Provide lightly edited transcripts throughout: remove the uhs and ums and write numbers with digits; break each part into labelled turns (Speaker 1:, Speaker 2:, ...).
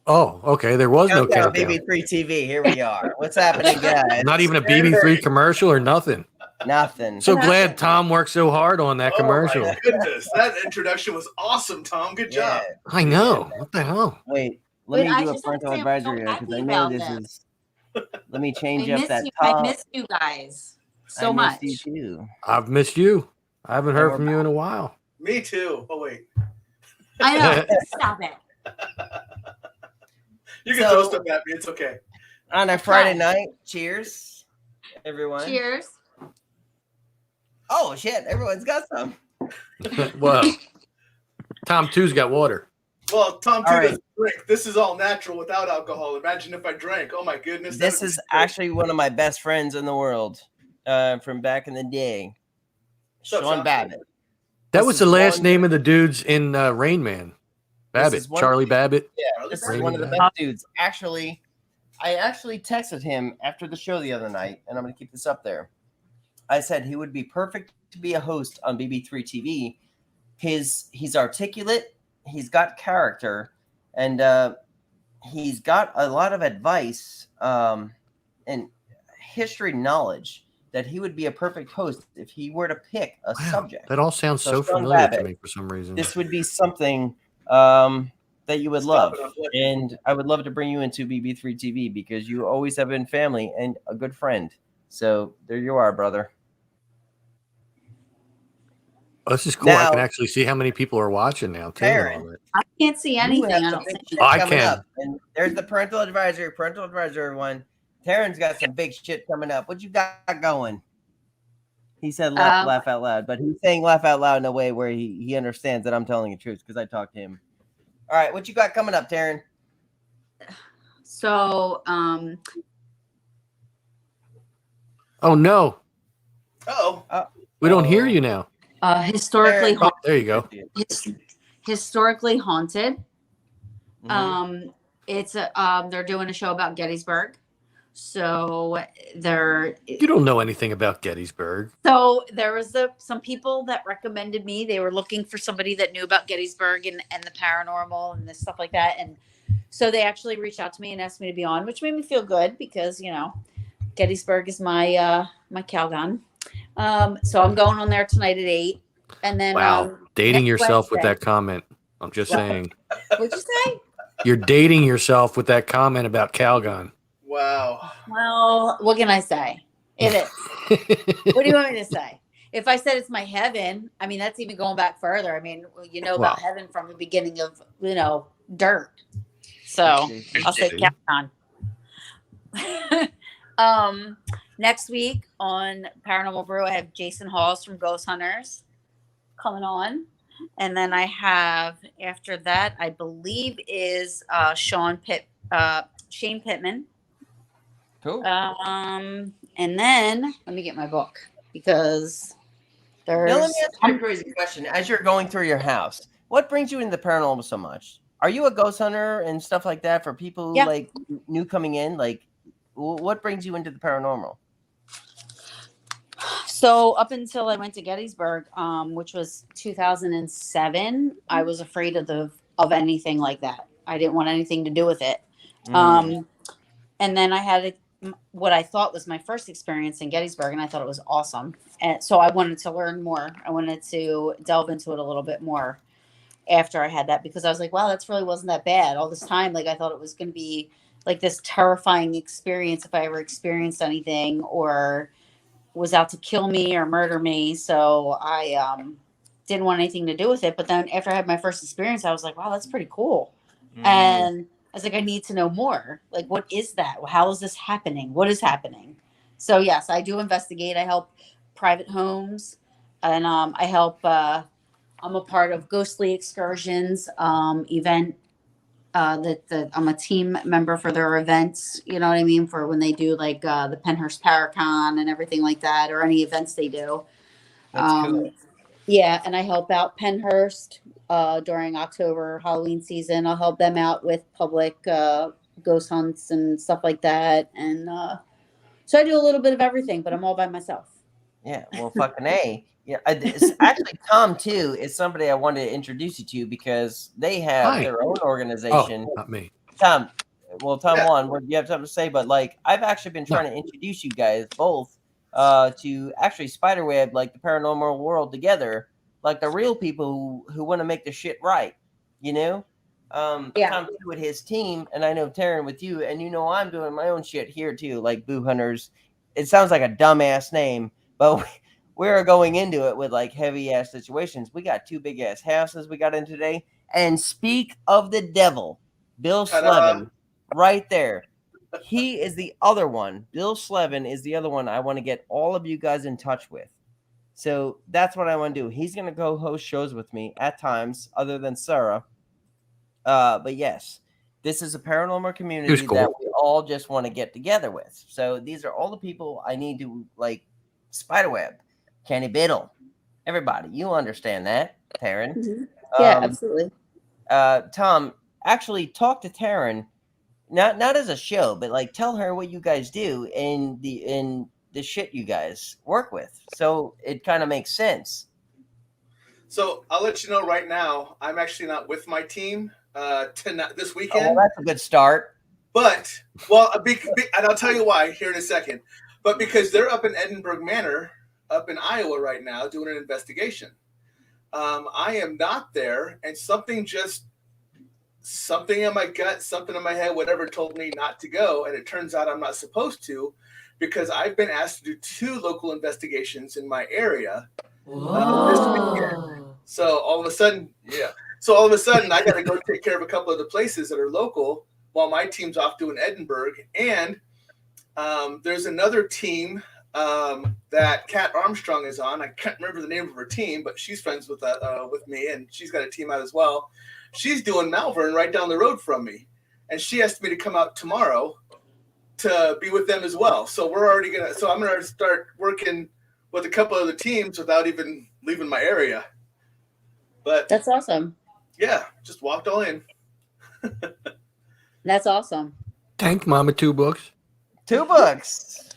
Speaker 1: Oh, okay. There was no
Speaker 2: Countdown
Speaker 1: countdown.
Speaker 2: BB3 TV. Here we are. What's happening, guys?
Speaker 1: Not even a BB3 commercial or nothing.
Speaker 2: Nothing.
Speaker 1: So glad Tom worked so hard on that commercial.
Speaker 3: Oh my goodness, that introduction was awesome, Tom. Good job.
Speaker 1: I know. What the hell?
Speaker 2: Wait, let me
Speaker 4: I
Speaker 2: do a
Speaker 4: just have to
Speaker 2: parental
Speaker 4: say I'm
Speaker 2: advisory
Speaker 4: so
Speaker 2: here because I
Speaker 4: happy
Speaker 2: know
Speaker 4: about
Speaker 2: this
Speaker 4: them.
Speaker 2: is. Let me change
Speaker 4: I
Speaker 2: up
Speaker 4: miss
Speaker 2: that
Speaker 4: you.
Speaker 2: top.
Speaker 4: I miss you guys so
Speaker 2: I
Speaker 4: much.
Speaker 2: missed you too.
Speaker 1: I've missed you. I haven't heard
Speaker 2: we're
Speaker 1: from you in a while.
Speaker 3: Me too. Oh wait,
Speaker 4: I know. Stop it.
Speaker 3: you can
Speaker 2: So-
Speaker 3: throw stuff at me. It's okay.
Speaker 2: On a Friday night, cheers, everyone.
Speaker 4: Cheers.
Speaker 2: Oh shit, everyone's got some.
Speaker 1: Well, Tom 2's got water.
Speaker 3: Well, Tom too
Speaker 2: All right.
Speaker 3: doesn't drink. This is all natural without alcohol. Imagine if I drank. Oh my goodness. that
Speaker 2: This
Speaker 3: would be
Speaker 2: is
Speaker 3: sick.
Speaker 2: actually one of my best friends in the world, from back in the day,
Speaker 3: What's up,
Speaker 2: Sean
Speaker 3: Sean?
Speaker 2: Babbitt.
Speaker 1: That
Speaker 2: This
Speaker 1: was
Speaker 2: is
Speaker 1: the last
Speaker 2: one-
Speaker 1: name of the dudes in Rain Man. Babbitt.
Speaker 2: is one-
Speaker 1: Charlie Babbitt.
Speaker 2: Yeah, this is
Speaker 1: Rain
Speaker 2: one of the
Speaker 1: Man.
Speaker 2: best dudes. Actually, I actually texted him after the show the other night, and I'm going to keep this up there. I said he would be perfect to be a host on BB3 TV. He's articulate, he's got character, and he's got a lot of advice and history knowledge that he would be a perfect host if he were to pick a
Speaker 1: Wow,
Speaker 2: subject.
Speaker 1: that all sounds
Speaker 2: So
Speaker 1: so
Speaker 2: Sean
Speaker 1: familiar to
Speaker 2: Babbitt,
Speaker 1: me for some reason.
Speaker 2: This would be something that you would
Speaker 3: Stop
Speaker 2: love.
Speaker 3: it, I'm blinking.
Speaker 2: And I would love to bring you into BB3 TV because you always have been family and a good friend. So there you are, brother.
Speaker 1: Oh, this is cool. I
Speaker 2: Now-
Speaker 1: can actually see how many people are watching now. Too,
Speaker 2: Aaron.
Speaker 1: and all that.
Speaker 4: I can't see
Speaker 2: You
Speaker 4: anything.
Speaker 2: have
Speaker 4: I
Speaker 2: some
Speaker 4: don't
Speaker 2: big
Speaker 4: think.
Speaker 2: shit
Speaker 1: I
Speaker 2: coming
Speaker 1: can.
Speaker 2: up. And there's the parental advisory. Parental advisory, everyone. Taryn's got some big shit coming up. What you got going? He said laugh out loud, but he's saying laugh out loud in a way where he understands that I'm telling the truth because I talked to him. All right, what you got coming up, Taryn?
Speaker 4: So,
Speaker 1: Oh no,
Speaker 3: Uh-oh.
Speaker 1: we don't hear you now.
Speaker 4: historically,
Speaker 2: Taryn,
Speaker 1: There you go.
Speaker 4: historically haunted.
Speaker 2: Mhm.
Speaker 4: It's they're doing a show about Gettysburg. So
Speaker 1: You don't know anything about Gettysburg.
Speaker 4: So there was some people that recommended me. They were looking for somebody that knew about Gettysburg and the paranormal and this stuff like that. And so they actually reached out to me and asked me to be on, which made me feel good because, you know, Gettysburg is my my Calgon. So I'm going on there tonight at 8. And then
Speaker 1: Wow, dating
Speaker 4: next
Speaker 1: yourself with
Speaker 4: Wednesday-
Speaker 1: that comment. I'm just saying.
Speaker 4: What'd you say?
Speaker 1: You're dating yourself with that comment about Calgon.
Speaker 3: Wow.
Speaker 4: Well, what can I say? It is. What do you want me to say? If I said it's my heaven, I mean, that's even going back further. I mean, you know about heaven from the beginning of, you know, dirt. So I'll say Capcom. Next week on Paranormal Brew, I have Jason Halls from Ghost Hunters coming on. And then I have, after that, I believe is Shane Pittman.
Speaker 2: Cool.
Speaker 4: And then let me get my book because there's.
Speaker 2: Now let me ask you a crazy question. As you're going through your house, what brings you into the paranormal so much? Are you a ghost hunter and stuff like that for people
Speaker 4: Yeah.
Speaker 2: like new coming in? Like, what brings you into the paranormal?
Speaker 4: So up until I went to Gettysburg, which was 2007, I was afraid of anything like that. I didn't want anything to do with it. And then I had what I thought was my first experience in Gettysburg, and I thought it was awesome. And so I wanted to learn more. I wanted to delve into it a little bit more after I had that because I was like, wow, that's really wasn't that bad. All this time, like I thought it was going to be like this terrifying experience if I ever experienced anything or was out to kill me or murder me. So I didn't want anything to do with it. But then after I had my first experience, I was like, wow, that's pretty cool. And I was like, I need to know more. Like, what is that? How is this happening? What is happening? So yes, I do investigate. I help private homes and I help, I'm a part of Ghostly Excursions event that I'm a team member for their events, you know what I mean? For when they do like the Penhurst Paracon and everything like that, or any events they do.
Speaker 2: That's cool.
Speaker 4: Yeah, and I help out Penhurst during October Halloween season. I'll help them out with public ghost hunts and stuff like that. And so I do a little bit of everything, but I'm all by myself.
Speaker 2: Yeah, well, fucking A. Yeah, it's actually Tom too is somebody I wanted to introduce you to because they have
Speaker 1: Hi.
Speaker 2: their own organization.
Speaker 1: Oh, not me.
Speaker 2: Tom. Well, Tom
Speaker 3: Yeah.
Speaker 2: Juan, you have something to say, but like I've actually been trying to introduce you guys both to actually spiderweb like the paranormal world together, like the real people who want to make the shit right, you know.
Speaker 4: Yeah.
Speaker 2: Tom with his team, and I know Taryn with you, and you know I'm doing my own shit here too, like Boo Hunters. It sounds like a dumbass name, but we're going into it with like heavy ass situations. We got 2 big ass houses we got in today, and speak of the devil, Bill
Speaker 3: Ta-da.
Speaker 2: Slevin, right there. He is the other one. Bill Slevin is the other one I want to get all of you guys in touch with. So that's what I want to do. He's going to go host shows with me at times, other than Sarah. But yes, this is a paranormal community
Speaker 1: cool.
Speaker 2: that we all just want to get together with. So these are all the people I need to like spiderweb, Kenny Biddle, everybody. You understand that, Taryn?
Speaker 4: Mm-hmm. Yeah, absolutely.
Speaker 2: Tom, actually talk to Taryn, not as a show, but like tell her what you guys do in the shit you guys work with. So it kind of makes sense.
Speaker 3: So I'll let you know right now. I'm actually not with my team tonight this weekend.
Speaker 2: Oh, well, that's a good start.
Speaker 3: But well, and I'll tell you why here in a second. But because they're up in Edinburgh Manor, up in Iowa right now, doing an investigation. I am not there, and something in my gut, something in my head, whatever, told me not to go, and it turns out I'm not supposed to, because I've been asked to do 2 local investigations in my area this weekend. So all of a sudden, I got to go take care of a couple of the places that are local while my team's off doing Edinburgh. And there's another team that Kat Armstrong is on. I can't remember the name of her team, but she's friends with me, and she's got a team out as well. She's doing Malvern right down the road from me, and she asked me to come out tomorrow to be with them as well. So I'm gonna start working with a couple of the teams without even leaving my area. But
Speaker 4: That's awesome.
Speaker 3: Yeah, just walked all in.
Speaker 4: That's awesome.
Speaker 1: Thank Mama 2 books.
Speaker 2: 2 books.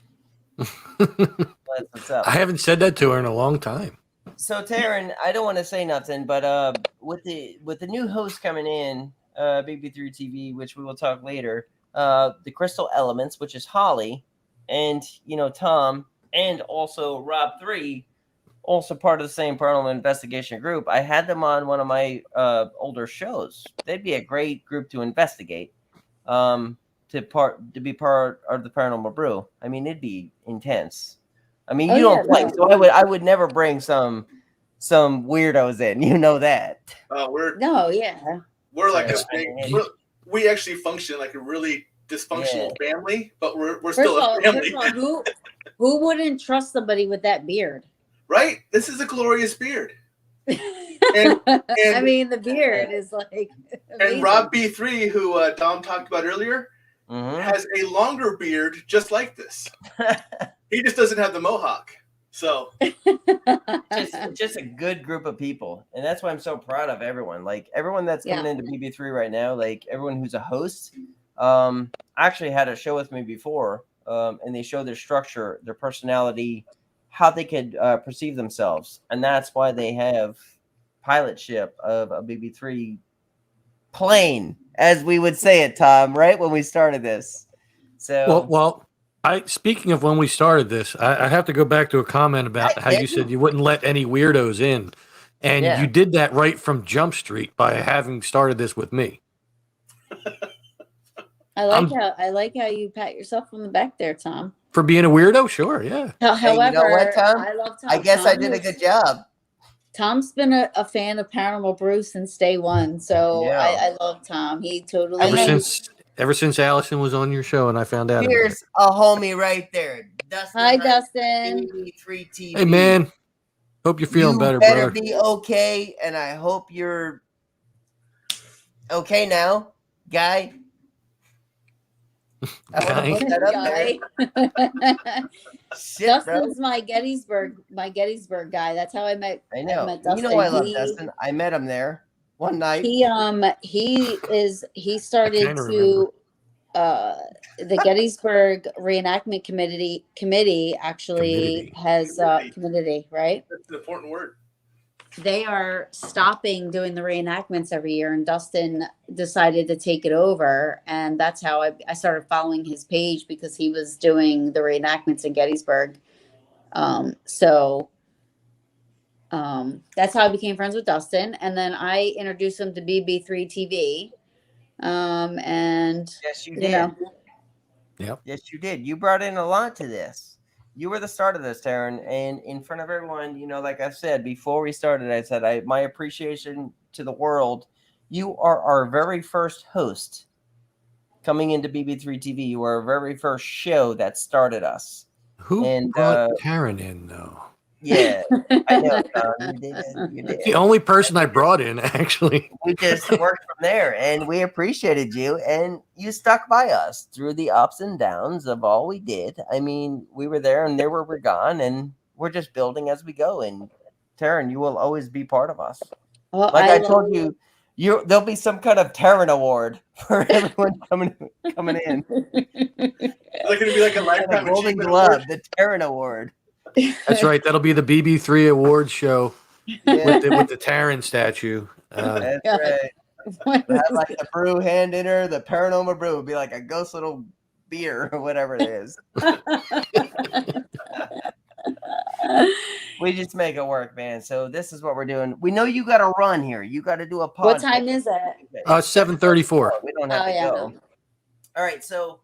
Speaker 2: What's up?
Speaker 1: I haven't said that to her in a long time.
Speaker 2: So Taryn, I don't want to say nothing, but with the new host coming in, BB3TV, which we will talk later, the Crystal Elements, which is Holly, and Tom, and also Rob 3, also part of the same paranormal investigation group. I had them on one of my older shows. They'd be a great group to investigate. To be part of the Paranormal Brew. I mean, it'd be intense. I mean, you don't play, so I would never bring some weirdos in. You know that.
Speaker 3: We're like we actually function like a really dysfunctional family, but we're still a family.
Speaker 4: First of all, who wouldn't trust somebody with that beard?
Speaker 3: Right? This is a glorious beard. And
Speaker 4: I mean, the beard is like amazing.
Speaker 3: And Rob B3, who Dom talked about earlier, has a longer beard just like this. He just doesn't have the mohawk. So
Speaker 2: just a good group of people, and that's why I'm so proud of everyone. Like everyone that's coming into BB3 right now, like everyone who's a host. Actually had a show with me before, and they show their structure, their personality, how they could perceive themselves, and that's why they have pilot ship of a BB3 plane, as we would say it, Tom, right when we started this. So
Speaker 1: well, speaking of when we started this, I have to go back to a comment about how you said you wouldn't let any weirdos in, and you did that right from Jump Street by having started this with me.
Speaker 4: I like how you pat yourself on the back there, Tom.
Speaker 1: For being a weirdo, sure, yeah.
Speaker 4: However,
Speaker 2: you know what, Tom?
Speaker 4: I love Tom.
Speaker 2: I guess I did a good job.
Speaker 4: Tom's been a fan of Paranormal Brew since day one, so I love Tom. He totally
Speaker 1: ever since Allison was on your show and I found out.
Speaker 2: Here's a homie right there, Dustin.
Speaker 4: Hi, Dustin.
Speaker 2: BB3TV.
Speaker 1: Hey, man. Hope you're feeling better, bro.
Speaker 2: You better be okay, and I hope you're okay now, guy.
Speaker 4: Guy.
Speaker 2: Shit,
Speaker 4: Dustin's my Gettysburg guy. That's how I met.
Speaker 2: I know.
Speaker 4: Met Dustin.
Speaker 2: You know I love Dustin. I met him there one night.
Speaker 4: He started to the Gettysburg Reenactment Committee actually has committee, right?
Speaker 3: That's an important word.
Speaker 4: they are stopping doing the reenactments every year, and Dustin decided to take it over, and that's how I started following his page, because he was doing the reenactments in Gettysburg. That's how I became friends with Dustin, and then I introduced him to BB3TV. And
Speaker 2: Yes, you
Speaker 4: you
Speaker 2: did.
Speaker 4: know,
Speaker 1: Yep.
Speaker 2: Yes, you did. You brought in a lot to this. You were the start of this, Taryn, and in front of everyone, like I said before we started, I said my appreciation to the world. You are our very first host coming into BB3 TV. You are our very first show that started us.
Speaker 1: Who brought Taryn in, though?
Speaker 2: Yeah, I know, Tom. You did it. You did.
Speaker 1: The only person I brought in, actually.
Speaker 2: We just worked from there, and we appreciated you, and you stuck by us through the ups and downs of all we did. I mean, we were there, and there we're gone, and we're just building as we go. And Taryn, you will always be part of us.
Speaker 4: well,
Speaker 2: Like I told you, there'll be some kind of Taryn award for everyone coming in.
Speaker 3: It's going to be like a lifetime
Speaker 2: Golden
Speaker 3: achievement
Speaker 2: Glove,
Speaker 3: award.
Speaker 2: the Taryn Award.
Speaker 1: That's right. That'll be the BB3 Awards show
Speaker 2: Yeah,
Speaker 1: with the Taryn statue.
Speaker 2: that's right. We'll have like the brew hand in her, the paranormal brew would be like a ghost little beer or whatever it is. We just make it work, man. So this is what we're doing. We know you got to run here. You got to do a podcast.
Speaker 4: What time is it?
Speaker 1: 7:34.
Speaker 2: We don't have to
Speaker 4: yeah,
Speaker 2: go.
Speaker 4: no.
Speaker 2: All right, so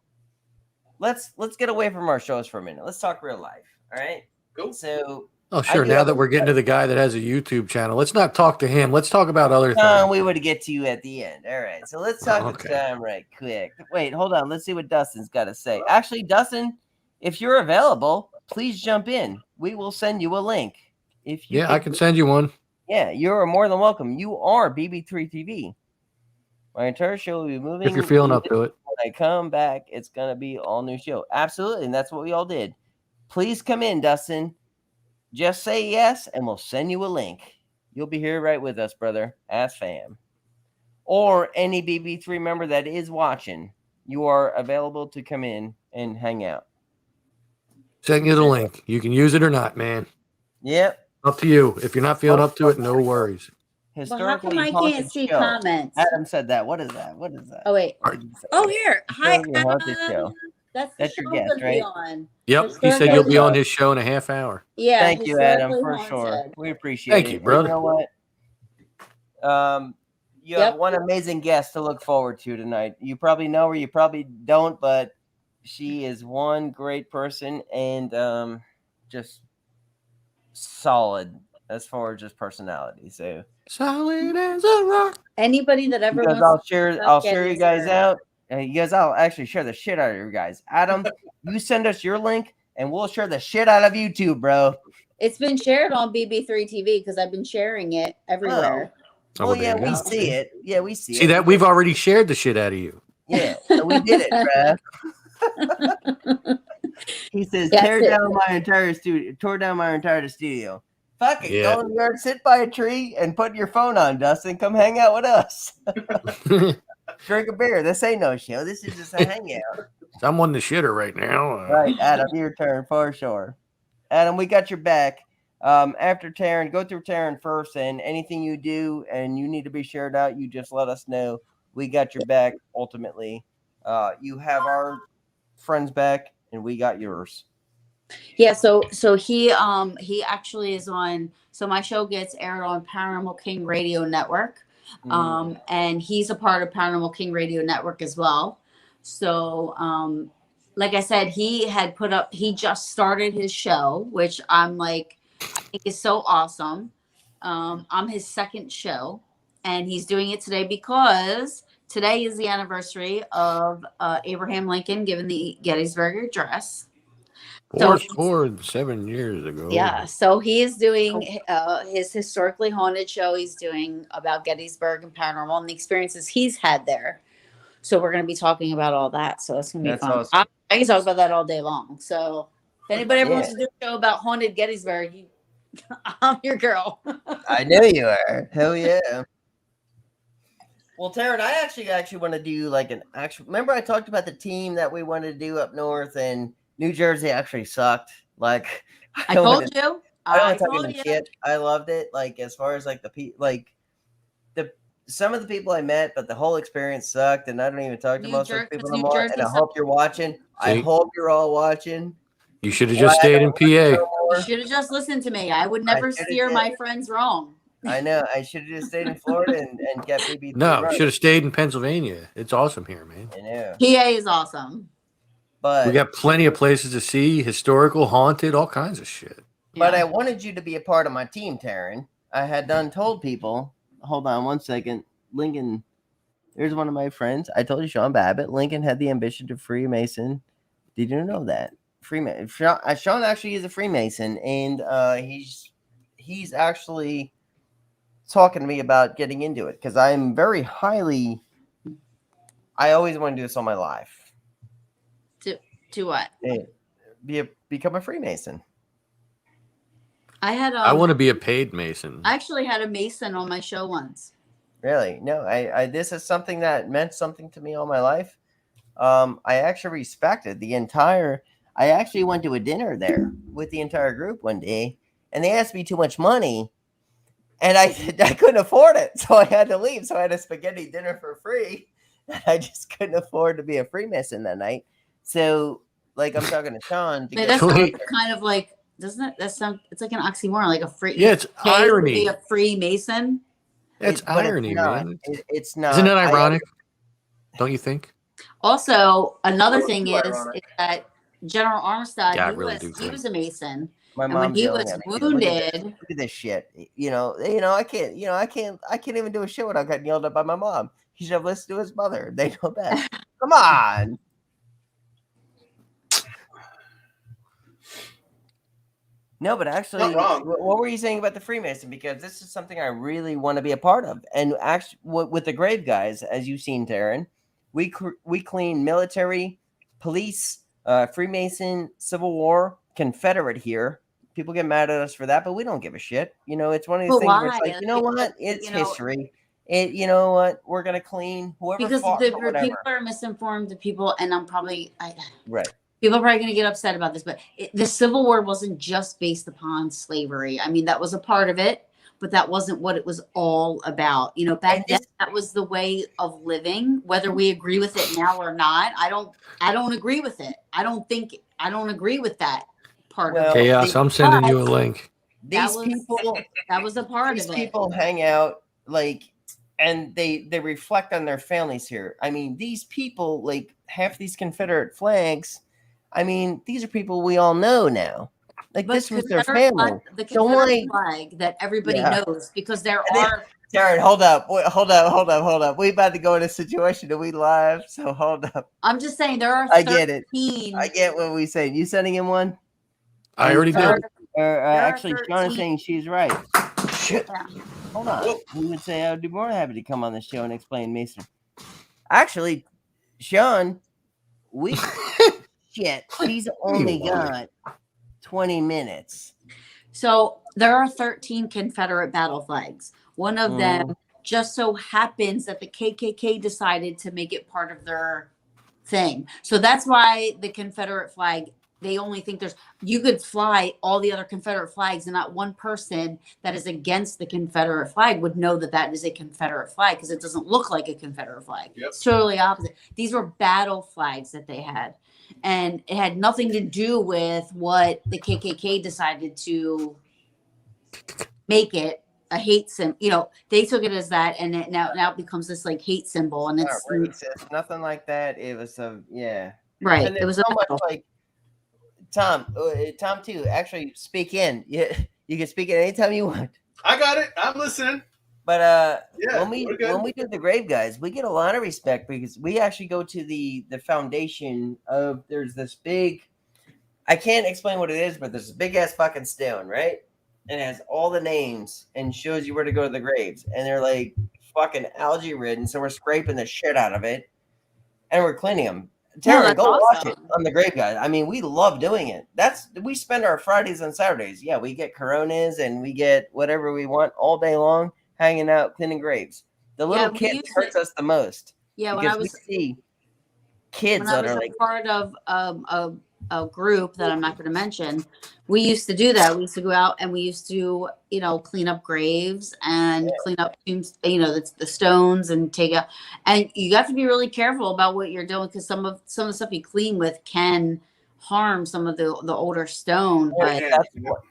Speaker 2: let's get away from our shows for a minute. Let's talk real life. All right.
Speaker 3: Cool.
Speaker 2: So
Speaker 1: Oh, sure. Now that we're getting to the guy that has a YouTube channel, let's not talk to him. Let's talk about other things.
Speaker 2: we would get to you at the end. All right. So let's talk to Tom right quick. Wait, hold on. Let's see what Dustin's got to say. Actually, Dustin, if you're available, please jump in. We will send you a link.
Speaker 1: I can send you one.
Speaker 2: Yeah, you're more than welcome. You are BB3 TV. My entire show will be moving.
Speaker 1: If you're feeling up to it.
Speaker 2: When I come back, it's going to be all new show. Absolutely. And that's what we all did. Please come in, Dustin. Just say yes, and we'll send you a link. You'll be here right with us, brother, as fam. Or any BB3 member that is watching, you are available to come in and hang out.
Speaker 1: Send you the link. You can use it or not, man.
Speaker 2: Yep.
Speaker 1: Up to you. If you're not feeling up to it, no worries.
Speaker 4: Well, how come I can't see comments?
Speaker 2: Adam said that. What is that?
Speaker 4: Oh, wait. Oh, here. Hi,
Speaker 2: Show.
Speaker 4: That's
Speaker 2: your guest, right?
Speaker 1: Yep. He said you'll be on his show in a half hour.
Speaker 4: Yeah.
Speaker 2: Thank you, Adam, for sure. We appreciate it.
Speaker 1: Thank you, brother.
Speaker 2: You know what? You have one amazing guest to look forward to tonight. You probably know her, you probably don't, but she is one great person and just solid as far as just personality. So
Speaker 1: solid as a rock.
Speaker 4: Anybody that ever
Speaker 2: wants I'll share you guys out. I'll actually share the shit out of you guys. Adam, you send us your link and we'll share the shit out of you too, bro.
Speaker 4: It's been shared on BB3 TV because I've been sharing it everywhere.
Speaker 2: Oh, yeah, we see it. Yeah, we see it.
Speaker 1: See that? We've already shared the shit out of you.
Speaker 2: Yeah, so we did it, bruh. He says, tore down my entire studio. Fuck it. Go in the yard, sit by a tree, and put your phone on, Dustin. Come hang out with us. Drink a beer. This ain't no show. This is just a hangout.
Speaker 1: I'm the shitter right now.
Speaker 2: Right, Adam, your turn for sure. Adam, we got your back. After Taryn, go through Taryn first, and anything you do and you need to be shared out, you just let us know. We got your back. Ultimately, you have our friends back, and we got yours.
Speaker 4: Yeah, so he actually is on. So my show gets aired on Paranormal King Radio Network, and he's a part of Paranormal King Radio Network as well. So, like I said, he just started his show, which I think is so awesome. I'm his second show, and he's doing it today because today is the anniversary of Abraham Lincoln giving the Gettysburg Address.
Speaker 1: 7 years ago.
Speaker 4: Yeah, so he is doing his historically haunted show. He's doing about Gettysburg and paranormal and the experiences he's had there. So we're going to be talking about all that. So it's going to be fun. Awesome. I can talk about that all day long. So if anybody ever wants to do a show about haunted Gettysburg, I'm your girl.
Speaker 2: I know you are. Hell yeah. Well, Taryn, I actually want to do like an actual. Remember, I talked about the team that we wanted to do up north, and New Jersey actually sucked. Like
Speaker 4: I told you.
Speaker 2: I
Speaker 4: I
Speaker 2: don't talk
Speaker 4: told
Speaker 2: about
Speaker 4: you.
Speaker 2: shit. I loved it. Like as far as like some of the people I met, but the whole experience sucked, and I don't even talk to
Speaker 4: New
Speaker 2: most of those
Speaker 4: Jer-
Speaker 2: people
Speaker 4: 'cause
Speaker 2: no
Speaker 4: New
Speaker 2: more.
Speaker 4: Jersey
Speaker 2: And I
Speaker 4: sucks.
Speaker 2: hope you're watching. I
Speaker 1: See?
Speaker 2: hope you're all watching.
Speaker 1: You should have just stayed in PA.
Speaker 4: You should have just listened to me. I would never
Speaker 2: should've
Speaker 4: steer
Speaker 2: did.
Speaker 4: my friends wrong.
Speaker 2: I know. I should have just stayed in Florida and kept BB3
Speaker 1: No,
Speaker 2: running.
Speaker 1: should have stayed in Pennsylvania. It's awesome here, man.
Speaker 2: I know.
Speaker 4: PA is awesome.
Speaker 2: But
Speaker 1: We got plenty of places to see, historical, haunted, all kinds of shit.
Speaker 2: But
Speaker 4: Yeah.
Speaker 2: I wanted you to be a part of my team, Taryn. I had done told people. Hold on 1 second. Lincoln, here's one of my friends. I told you, Sean Babbitt. Lincoln had the ambition to Freemason. Did you know that? Freemason. Sean actually is a Freemason, and he's actually talking to me about getting into it because I'm very highly. I always want to do this all my life.
Speaker 4: To what?
Speaker 2: Become a Freemason.
Speaker 1: I want to be a paid Mason.
Speaker 4: I actually had a Mason on my show once.
Speaker 2: Really? No, I this is something that meant something to me all my life. I actually respected the entire. I actually went to a dinner there with the entire group one day, and they asked me too much money, and I couldn't afford it, so I had to leave. So I had a spaghetti dinner for free. I just couldn't afford to be a Freemason that night. So, like, I'm talking to Sean.
Speaker 4: But that sounds kind of like, doesn't it? It's like an oxymoron, like a free.
Speaker 1: Yeah, it's irony.
Speaker 4: To be a Freemason.
Speaker 1: It's irony, man.
Speaker 2: It's not.
Speaker 1: Isn't it ironic? Don't you think?
Speaker 4: Also, another thing is that General Armstead, he was a Mason.
Speaker 2: My
Speaker 4: and
Speaker 2: mom
Speaker 4: when he was wounded,
Speaker 2: look at this shit. I can't even do a shit without getting yelled at by my mom. He should have listened to his mother. They know best. Come on. No, but actually, what were you saying about the Freemason? Because this is something I really want to be a part of. And actually, with the Grave Guys, as you've seen, Taryn, we clean military, police, Freemason, Civil War, Confederate here. People get mad at us for that, but we don't give a shit. It's one of these things where it's like, you know what? It's history. You know what? We're gonna clean whoever
Speaker 4: because
Speaker 2: fought,
Speaker 4: people are misinformed. The people, and
Speaker 2: right.
Speaker 4: People are probably going to get upset about this, but the Civil War wasn't just based upon slavery. I mean, that was a part of it, but that wasn't what it was all about. Back then, that was the way of living. Whether we agree with it now or not, I don't agree with it. I don't agree with that part of it.
Speaker 1: Chaos, I'm sending you a link.
Speaker 2: That
Speaker 4: was a part of it.
Speaker 2: These people hang out and they reflect on their families here. I mean, these people, like half these Confederate flags. I mean, these are people we all know now. Like, but this was their family.
Speaker 4: The Confederate flag that everybody knows, because there are.
Speaker 2: Jared, hold up. We about to go in a situation that we live, so hold up.
Speaker 4: I'm just saying there are 13.
Speaker 2: I get it. I get what we say. You sending him one?
Speaker 1: I already did.
Speaker 2: Actually, Sean is saying she's right. Shit. Yeah. Hold on. We would say I would be more happy to come on the show and explain Mason. Actually, Sean, she's only got 20 minutes.
Speaker 4: So there are 13 Confederate battle flags. One of them just so happens that the KKK decided to make it part of their thing. So that's why the Confederate flag, they only think you could fly all the other Confederate flags, and not one person that is against the Confederate flag would know that is a Confederate flag, because it doesn't look like a Confederate flag. Yep. It's totally opposite. These were battle flags that they had. And it had nothing to do with what the KKK decided to make it a hate symbol. They took it as that, and it now it becomes this like hate symbol, and it's
Speaker 2: racist, nothing like that. It was
Speaker 4: right.
Speaker 2: And
Speaker 4: it was
Speaker 2: so much like Tom too. Actually, speak in. You can speak in anytime you want.
Speaker 3: I got it. I'm listening.
Speaker 2: But when we do the Grave Guys, we get a lot of respect because we actually go to the foundation of. There's this big. I can't explain what it is, but there's this big ass fucking stone, right? And it has all the names and shows you where to go to the graves, and they're like fucking algae ridden, so we're scraping the shit out of it, and we're cleaning them. Tara, go watch it on the Grave Guys. I mean, we love doing it. We spend our Fridays and Saturdays. Yeah, we get Coronas and we get whatever we want all day long. Hanging out, cleaning graves. The little kids hurts us the most.
Speaker 4: Yeah, when I was
Speaker 2: see kids that are like
Speaker 4: part of a group that I'm not going to mention, we used to do that. We used to go out and we used to, clean up graves and clean up tombs, the stones and take out. And you have to be really careful about what you're doing because some of the stuff you clean with can harm some of the older stone. But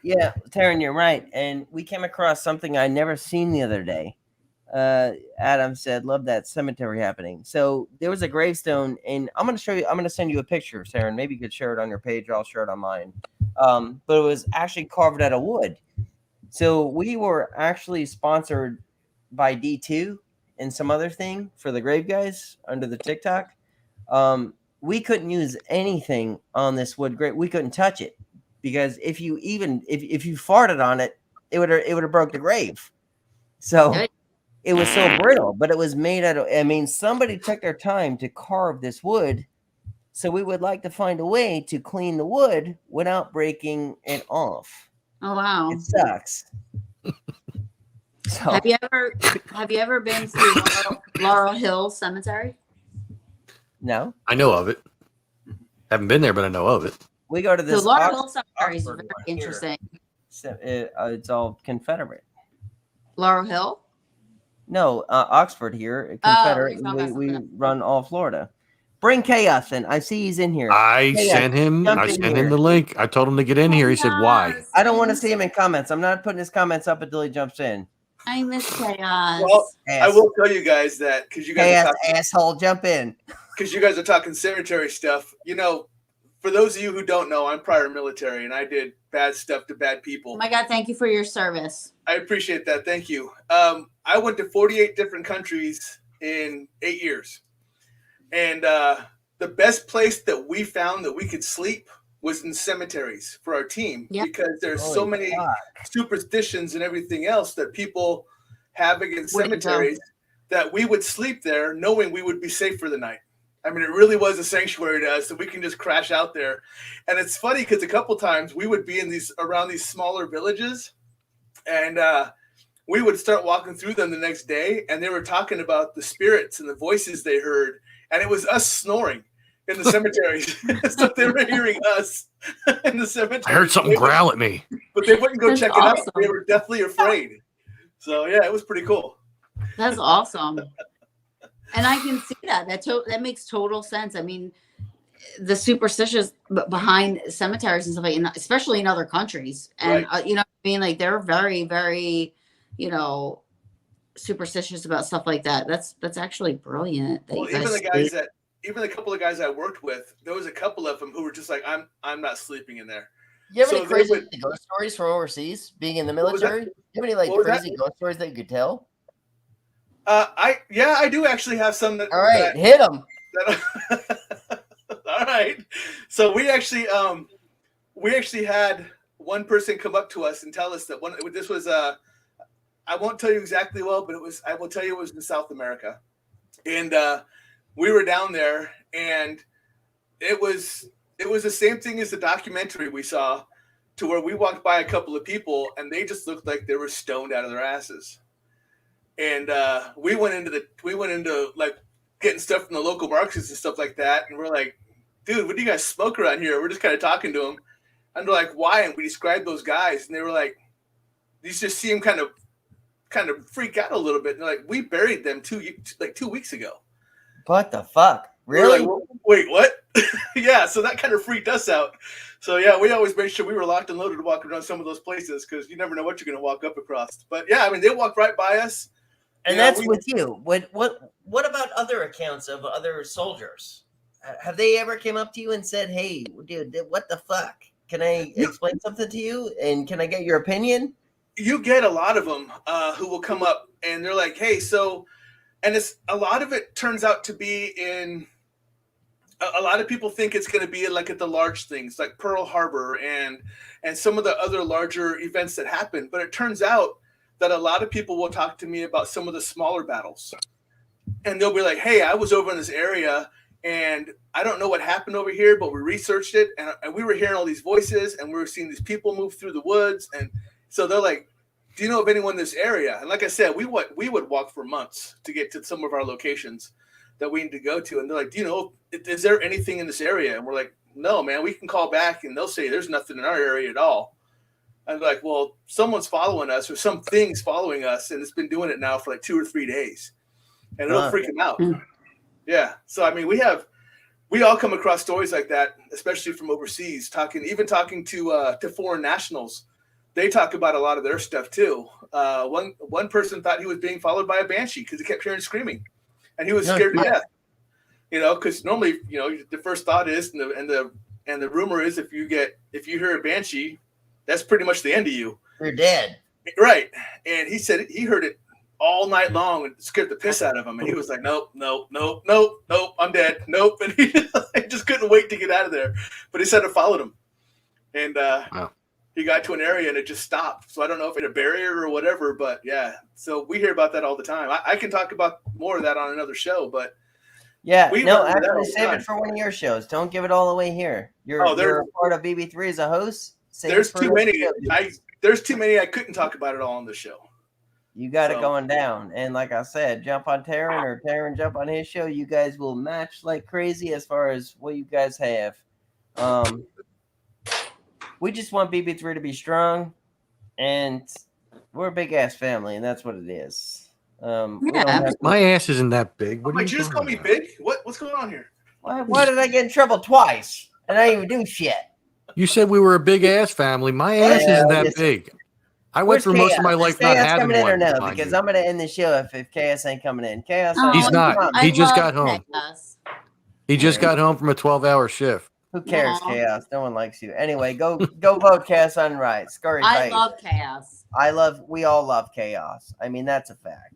Speaker 2: yeah, Taryn, you're right. And we came across something I never seen the other day. Adam said, "Love that cemetery happening." So there was a gravestone, and I'm going to show you. I'm going to send you a picture, Sarah. Maybe you could share it on your page, or I'll share it on mine. But it was actually carved out of wood. So we were actually sponsored by D2 and some other thing for the grave guys under the TikTok. We couldn't use anything on this wood grave. We couldn't touch it because if you farted on it, it would have broke the grave. So. It was so brittle, but it was made out of, somebody took their time to carve this wood. So we would like to find a way to clean the wood without breaking it off.
Speaker 4: Oh, wow.
Speaker 2: It sucks. So,
Speaker 4: have you ever been to Laurel Hill Cemetery?
Speaker 2: No.
Speaker 1: I know of it. Haven't been there, but I know of it.
Speaker 2: We go to this.
Speaker 4: So Laurel Hill Cemetery is very interesting.
Speaker 2: It's all Confederate.
Speaker 4: Laurel Hill?
Speaker 2: No, Oxford here, Confederate. We run all Florida. Bring Chaos in. I see he's in here.
Speaker 1: I sent him the link. I told him to get in here. He said, "Why?"
Speaker 2: I don't want to see him in comments. I'm not putting his comments up until he jumps in.
Speaker 4: I miss Chaos.
Speaker 3: Well, I will tell you guys that because you guys
Speaker 2: asshole, jump in.
Speaker 3: Because you guys are talking cemetery stuff. For those of you who don't know, I'm prior military, and I did bad stuff to bad people.
Speaker 4: Oh my God, thank you for your service.
Speaker 3: I appreciate that. Thank you. I went to 48 different countries in 8 years. And the best place that we found that we could sleep was in cemeteries for our team. Yep. Because there's so many superstitions and everything else that people have against cemeteries that we would sleep there knowing we would be safe for the night. It really was a sanctuary to us that we can just crash out there. And it's funny because a couple times we would be around these smaller villages and we would start walking through them the next day and they were talking about the spirits and the voices they heard. And it was us snoring in the cemeteries. So they were hearing us in the cemetery.
Speaker 1: I heard something growl at me.
Speaker 3: But they wouldn't go check it out. They were deathly afraid. So, yeah, it was pretty cool.
Speaker 4: That's awesome. And I can see that. That makes total sense. The superstitious behind cemeteries and stuff, especially in other countries. And, right. They're very, very, superstitious about stuff like that. That's actually brilliant.
Speaker 3: Even a couple of guys I worked with, there was a couple of them who were just like, I'm not sleeping in there.
Speaker 2: You have any crazy ghost stories from overseas, being in the military? Do you have any crazy ghost stories that you could tell?
Speaker 3: I do actually have some.
Speaker 2: All right, hit them.
Speaker 3: All right. So we actually had one person come up to us and tell us that this was I won't tell you exactly well, but I will tell you it was in South America, and we were down there, and it was the same thing as the documentary we saw, to where we walked by a couple of people and they just looked like they were stoned out of their asses. And we went into like getting stuff from the local markets and stuff like that. And we're like, dude, what do you guys smoke around here? We're just kind of talking to them. And they're like, why? And we described those guys. And they were like, you just see them kind of freak out a little bit. And they're like, we buried them 2 weeks ago.
Speaker 2: What the fuck? Really?
Speaker 3: Like, wait, what? Yeah. So that kind of freaked us out. So yeah, we always made sure we were locked and loaded to walk around some of those places because you never know what you're going to walk up across. But yeah, they walked right by us.
Speaker 2: And that's with you. What about other accounts of other soldiers? Have they ever came up to you and said, "Hey, dude, what the fuck? Can I explain something to you? And can I get your opinion?"
Speaker 3: You get a lot of them who will come up and they're like, "Hey, so," and it's a lot of it turns out to be in. A lot of people think it's going to be like at the large things like Pearl Harbor and some of the other larger events that happen, but it turns out that a lot of people will talk to me about some of the smaller battles. And they'll be like, hey, I was over in this area and I don't know what happened over here, but we researched it and we were hearing all these voices and we were seeing these people move through the woods. And so they're like, do you know of anyone in this area? And like I said, we would walk for months to get to some of our locations that we need to go to. And they're like, do you know, is there anything in this area? And we're like, no, man, we can call back and they'll say there's nothing in our area at all. I'm like, well, someone's following us or something's following us, and it's been doing it now for like 2 or 3 days, and it'll freak them out. Yeah. So, I mean, we all come across stories like that, especially from overseas, talking to foreign nationals. They talk about a lot of their stuff too. One person thought he was being followed by a banshee because he kept hearing screaming, and he was scared to death. You know, because normally, you know, the first thought is, and the rumor is, if you hear a banshee, that's pretty much the end of you.
Speaker 2: You're dead.
Speaker 3: Right. And he said he heard it all night long and scared the piss out of him. And he was like, nope, I'm dead. Nope. And he just couldn't wait to get out of there. But he said it followed him. And he got to an area and it just stopped. So I don't know if it's a barrier or whatever, but yeah. So we hear about that all the time. I can talk about more of that on another show, but
Speaker 2: yeah, actually save it for one of your shows. Don't give it all away here. You're a part of BB3 as a host.
Speaker 3: There's too many. There's too many. I couldn't talk about it all on the show.
Speaker 2: You got it going down. And like I said, jump on Taryn or Taryn jump on his show. You guys will match like crazy as far as what you guys have. We just want BB3 to be strong. And we're a big ass family, and that's what it is.
Speaker 1: My ass isn't that big. What
Speaker 3: did you just call me big? What's going on here?
Speaker 2: Why did I get in trouble twice? And I didn't even do shit.
Speaker 1: You said we were a big ass family. My ass isn't that big. I went through most of my life not having one.
Speaker 2: Or no? Because I'm going to end the show if Chaos ain't coming in. Chaos.
Speaker 1: He's not. He just got home. He just got home from a 12-hour shift.
Speaker 2: Who cares, Chaos? No one likes you. Anyway, go vote Chaos on right. Scurry
Speaker 4: I love Chaos.
Speaker 2: We all love Chaos. I mean, that's a fact.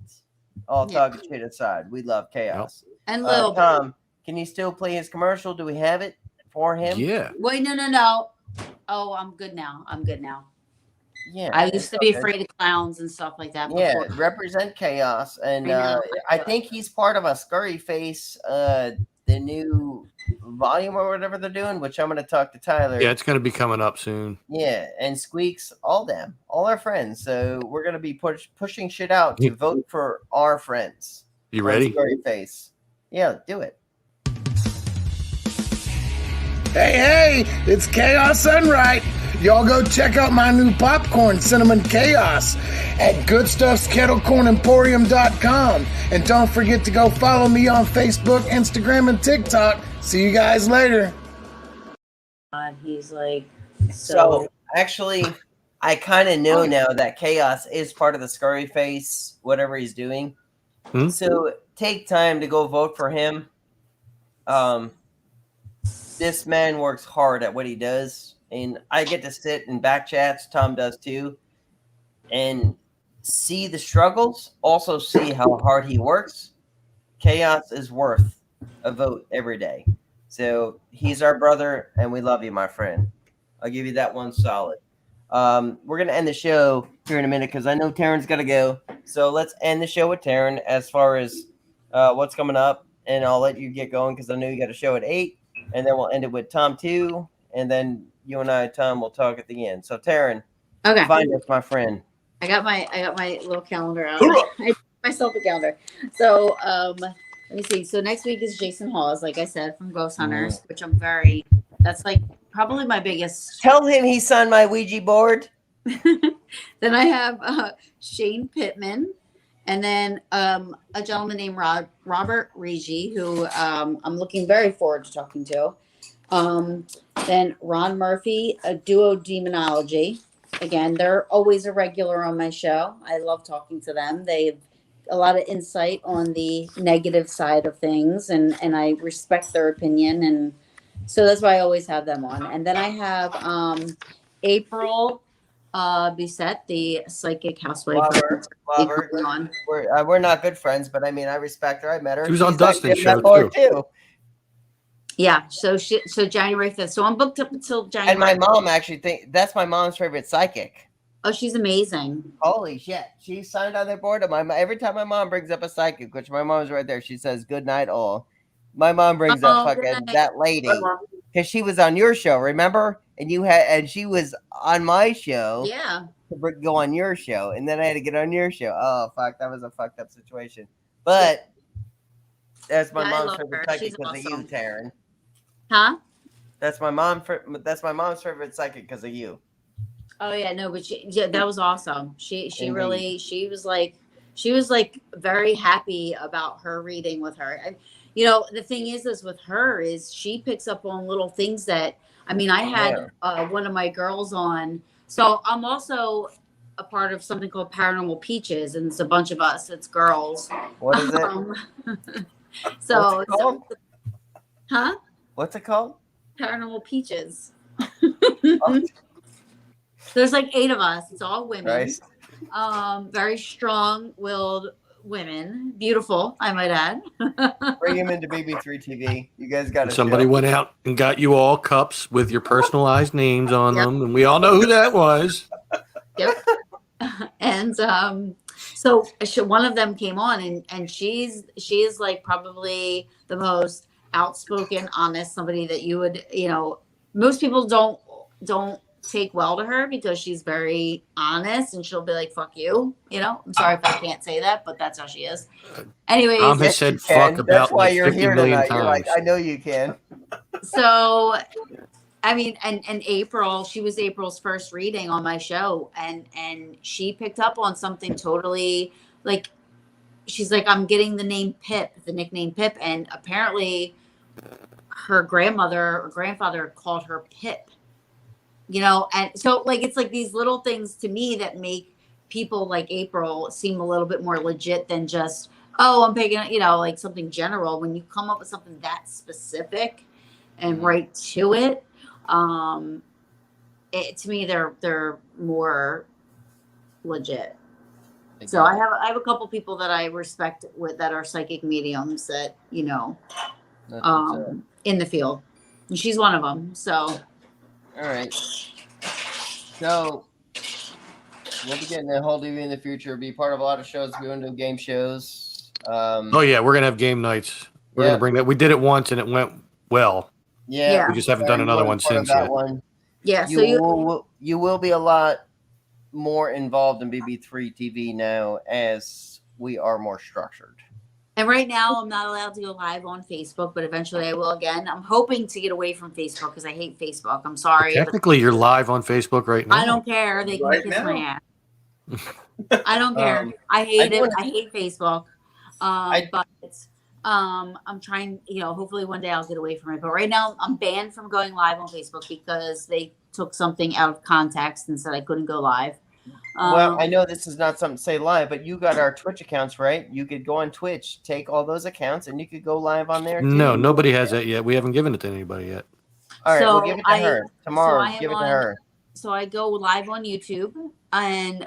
Speaker 2: All talking shit aside, we love Chaos.
Speaker 4: Yep. And Lil
Speaker 2: Tom, can you still play his commercial? Do we have it for him?
Speaker 1: Yeah.
Speaker 4: Wait, no. Oh, I'm good now.
Speaker 2: Yeah.
Speaker 4: I used to be afraid of clowns and stuff like that before.
Speaker 2: Yeah, represent Chaos. And I think he's part of a Scurry Face, the new volume or whatever they're doing, which I'm going to talk to Tyler.
Speaker 1: Yeah, it's going to be coming up soon.
Speaker 2: Yeah, and Squeaks, all our friends. So we're going to be pushing shit out to vote for our friends.
Speaker 1: You ready?
Speaker 2: Scurry Face. Yeah, do it.
Speaker 5: Hey, it's Chaos Unright. Y'all go check out my new popcorn, Cinnamon Chaos, at goodstuffskettlecornemporium.com. And don't forget to go follow me on Facebook, Instagram, and TikTok. See you guys later.
Speaker 4: He's like,
Speaker 2: so actually, I kind of know now that Chaos is part of the Scurry Face, whatever he's doing. So take time to go vote for him. This man works hard at what he does, and I get to sit in back chats, Tom does too, and see the struggles, also see how hard he works. Chaos is worth a vote every day. So he's our brother, and we love you, my friend. I'll give you that one solid. We're going to end the show here in a minute because I know Taryn's got to go. So let's end the show with Taryn as far as what's coming up, and I'll let you get going because I know you got a show at 8. And then we'll end it with Tom too, and then you and I, Tom, will talk at the end. So Taryn,
Speaker 4: okay,
Speaker 2: find us, my friend.
Speaker 4: I got my little calendar out. I made myself a calendar. So let me see. So next week is Jason Hawes, like I said, from Ghost Hunters, which that's like probably my biggest.
Speaker 2: Tell him he signed my Ouija board.
Speaker 4: Then I have Shane Pittman. And then a gentleman named Robert Rigi, who I'm looking very forward to talking to. Then Ron Murphy, a Duo Demonology. Again, they're always a regular on my show. I love talking to them. They have a lot of insight on the negative side of things, and I respect their opinion. And so that's why I always have them on. And then I have April Bisette, the psychic housewife.
Speaker 2: We're not good friends, but I mean, I respect her. I met her.
Speaker 1: She was on Dustin's show too.
Speaker 4: Yeah, so January 5th. So I'm booked up until January.
Speaker 2: And my mom actually that's my mom's favorite psychic.
Speaker 4: Oh, she's amazing.
Speaker 2: Holy shit. She signed on their board. Every time my mom brings up a psychic, which my mom's right there, she says, good night all. My mom brings up fucking that lady. Because she was on your show, remember? And she was on my show.
Speaker 4: Yeah.
Speaker 2: To go on your show. And then I had to get on your show. Oh, fuck. That was a fucked up situation. But that's my mom's favorite psychic because of you, Taryn.
Speaker 4: Huh?
Speaker 2: That's my mom's favorite psychic because of you.
Speaker 4: Oh yeah, no, but that was awesome. She was like very happy about her reading with her. And the thing is with her is she picks up on little things that I had one of my girls on. So I'm also a part of something called Paranormal Peaches, and it's a bunch of us. It's girls.
Speaker 2: What is it?
Speaker 4: So
Speaker 2: What's it called?
Speaker 4: Huh?
Speaker 2: What's it called?
Speaker 4: Paranormal Peaches. There's like 8 of us. It's all women. Right. Very strong-willed women. Beautiful, I might add.
Speaker 2: Bring him into BB3 TV. You guys got to.
Speaker 1: Somebody went out and got you all cups with your personalized names on them, and we all know who that was.
Speaker 4: Yep. And so one of them came on, and she is like probably the most outspoken, honest, somebody that you would, most people don't take well to her because she's very honest, and she'll be like, fuck you, I'm sorry if I can't say that, but that's how she is. Anyways,
Speaker 1: Tom has said fuck about
Speaker 2: that's why
Speaker 1: like
Speaker 2: you're
Speaker 1: 50
Speaker 2: here
Speaker 1: million
Speaker 2: tonight.
Speaker 1: times.
Speaker 2: You're like, I know you can.
Speaker 4: So and April, she was April's first reading on my show, and she picked up on something totally, like, she's like, I'm getting the name Pip, the nickname Pip, and apparently her grandmother or grandfather called her Pip, and so like it's like these little things to me that make people like April seem a little bit more legit than just, oh, I'm picking, like something general. When you come up with something that specific and right to it, to me they're more legit. So I have a couple people that I respect that are psychic mediums that in the field, and she's one of them. So
Speaker 2: all right, so we'll be getting a hold of you in the future. Be part of a lot of shows. We want to do game shows.
Speaker 1: Oh yeah, we're gonna have game nights. We're gonna bring that. We did it once and it went well.
Speaker 2: Yeah,
Speaker 1: we just haven't done another one since yet.
Speaker 4: Yeah,
Speaker 2: so you will be a lot more involved in BB3 TV now as we are more structured.
Speaker 4: And right now I'm not allowed to go live on Facebook, but eventually I will again. I'm hoping to get away from Facebook because I hate Facebook. I'm sorry.
Speaker 1: Technically, you're live on Facebook right now.
Speaker 4: I don't care. They can kiss my ass. I don't care. I hate it. I hate Facebook. But I'm trying, hopefully one day I'll get away from it. But right now I'm banned from going live on Facebook because they took something out of context and said I couldn't go live.
Speaker 2: Well, I know this is not something to say live, but you got our Twitch accounts, right? You could go on Twitch, take all those accounts, and you could go live on there.
Speaker 1: No, nobody has that yet. We haven't given it to anybody yet.
Speaker 2: All right, we'll give it to her tomorrow. Give it to her.
Speaker 4: So I go live on YouTube and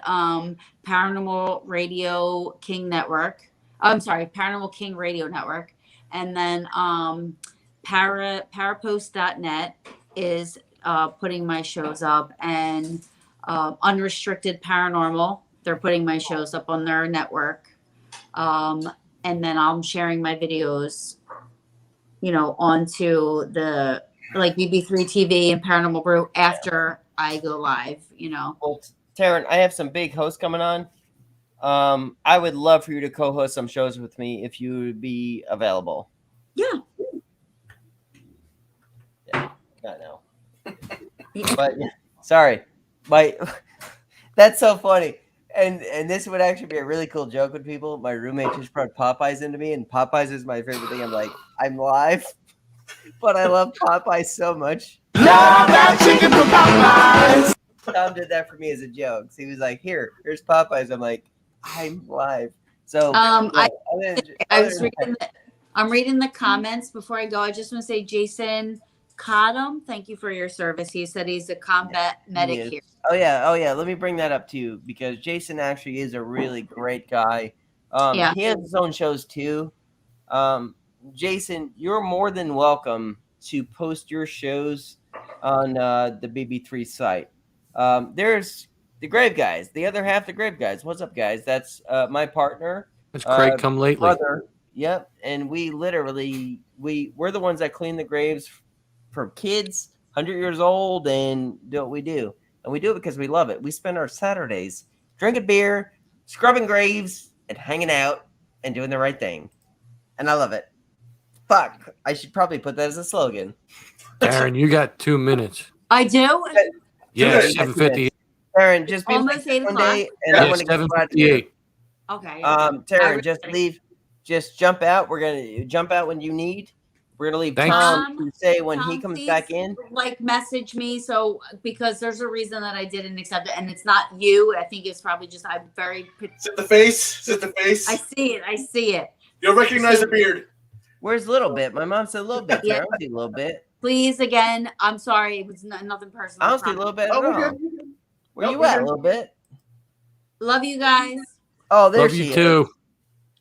Speaker 4: Paranormal Radio King Network. I'm sorry, Paranormal King Radio Network. And then parapost.net is putting my shows up, and Unrestricted Paranormal, they're putting my shows up on their network. And then I'm sharing my videos, onto the like BB3 TV and Paranormal Brew after I go live,
Speaker 2: Well, Taryn, I have some big hosts coming on. I would love for you to co-host some shows with me if you would be available.
Speaker 4: Yeah.
Speaker 2: Yeah, not now. But sorry. That's so funny. And this would actually be a really cool joke with people. My roommate just brought Popeyes into me, and Popeyes is my favorite thing. I'm like, I'm live, but I love Popeyes so much. That chicken from Popeyes. Tom did that for me as a joke. So he was like, here's Popeyes. I'm like, I'm live. So
Speaker 4: I'm reading the comments before I go. I just want to say, Jason Cottom, thank you for your service. He said he's a combat medic here.
Speaker 2: Oh yeah. Let me bring that up too, because Jason actually is a really great guy. He has his own shows too. Jason, you're more than welcome to post your shows on the BB3 site. There's the Grave Guys, the other half, the Grave Guys. What's up, guys? That's my partner.
Speaker 1: That's Craig. Come lately.
Speaker 2: Brother. Yep. And we literally we're the ones that clean the graves for kids 100 years old and do what we do. And we do it because we love it. We spend our Saturdays drinking beer, scrubbing graves, and hanging out and doing the right thing. And I love it. Fuck. I should probably put that as a slogan.
Speaker 1: Darren, you got 2 minutes.
Speaker 4: I do.
Speaker 1: Yeah,
Speaker 2: minutes.
Speaker 1: 7:50.
Speaker 2: Taryn, just be
Speaker 4: Almost 8
Speaker 2: one
Speaker 4: o'clock.
Speaker 2: day, and I
Speaker 1: Yeah,
Speaker 2: want to get you out of here.
Speaker 1: 7:58.
Speaker 4: Okay.
Speaker 2: Taryn, just leave. Just jump out. We're gonna jump out when you need. We're gonna leave
Speaker 1: Thanks.
Speaker 2: Tom to say when he
Speaker 4: Tom,
Speaker 2: comes
Speaker 4: please,
Speaker 2: back in.
Speaker 4: like message me because there's a reason that I didn't accept it, and it's not you. I think it's probably just I'm very.
Speaker 3: Sit the face. Sit the face.
Speaker 4: I see it. I see it.
Speaker 3: You'll recognize the beard.
Speaker 2: Where's Little Bit? My mom said Little Bit.
Speaker 4: Yeah.
Speaker 2: Taryn, I don't see Little Bit.
Speaker 4: Please again. I'm sorry. It was nothing personal.
Speaker 2: I don't see Little Bit at
Speaker 3: Oh, we're
Speaker 2: all.
Speaker 3: good.
Speaker 2: Where
Speaker 3: Nope,
Speaker 2: you
Speaker 3: we're
Speaker 2: at,
Speaker 3: good.
Speaker 2: Little Bit?
Speaker 4: Love you guys.
Speaker 2: Oh, there
Speaker 1: Love
Speaker 2: she
Speaker 1: you
Speaker 2: is.
Speaker 1: too.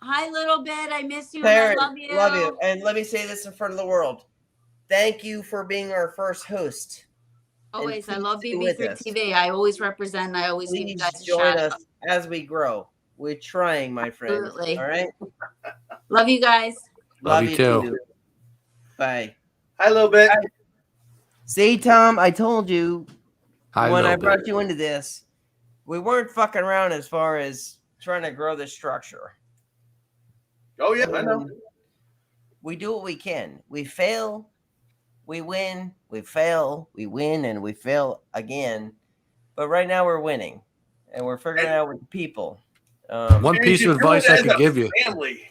Speaker 4: Hi, little bit. I miss you.
Speaker 2: Taryn,
Speaker 4: And I love you.
Speaker 2: love you. And let me say this in front of the world. Thank you for being our first host.
Speaker 4: Always. I
Speaker 2: please
Speaker 4: love
Speaker 2: stay with us.
Speaker 4: BB3TV. I always represent. I always give you
Speaker 2: Please
Speaker 4: guys a
Speaker 2: join
Speaker 4: shout
Speaker 2: us
Speaker 4: out.
Speaker 2: as we grow. We're trying, my friend.
Speaker 4: Absolutely.
Speaker 2: All right.
Speaker 4: Love you guys.
Speaker 1: Love you too.
Speaker 2: Bye.
Speaker 3: Hi, little bit.
Speaker 2: See, Tom, I told you
Speaker 1: Hi,
Speaker 2: when I
Speaker 1: little
Speaker 2: brought
Speaker 1: bit.
Speaker 2: you into this, we weren't fucking around as far as trying to grow this structure.
Speaker 3: Oh yeah, I know.
Speaker 2: We do what we can. We fail, we win, we fail, we win, and we fail again. But right now we're winning, and we're figuring out with the people.
Speaker 1: One
Speaker 3: And
Speaker 1: piece
Speaker 3: you
Speaker 1: of
Speaker 3: do it
Speaker 1: advice I
Speaker 3: as
Speaker 1: could
Speaker 3: a
Speaker 1: give you.
Speaker 3: Family.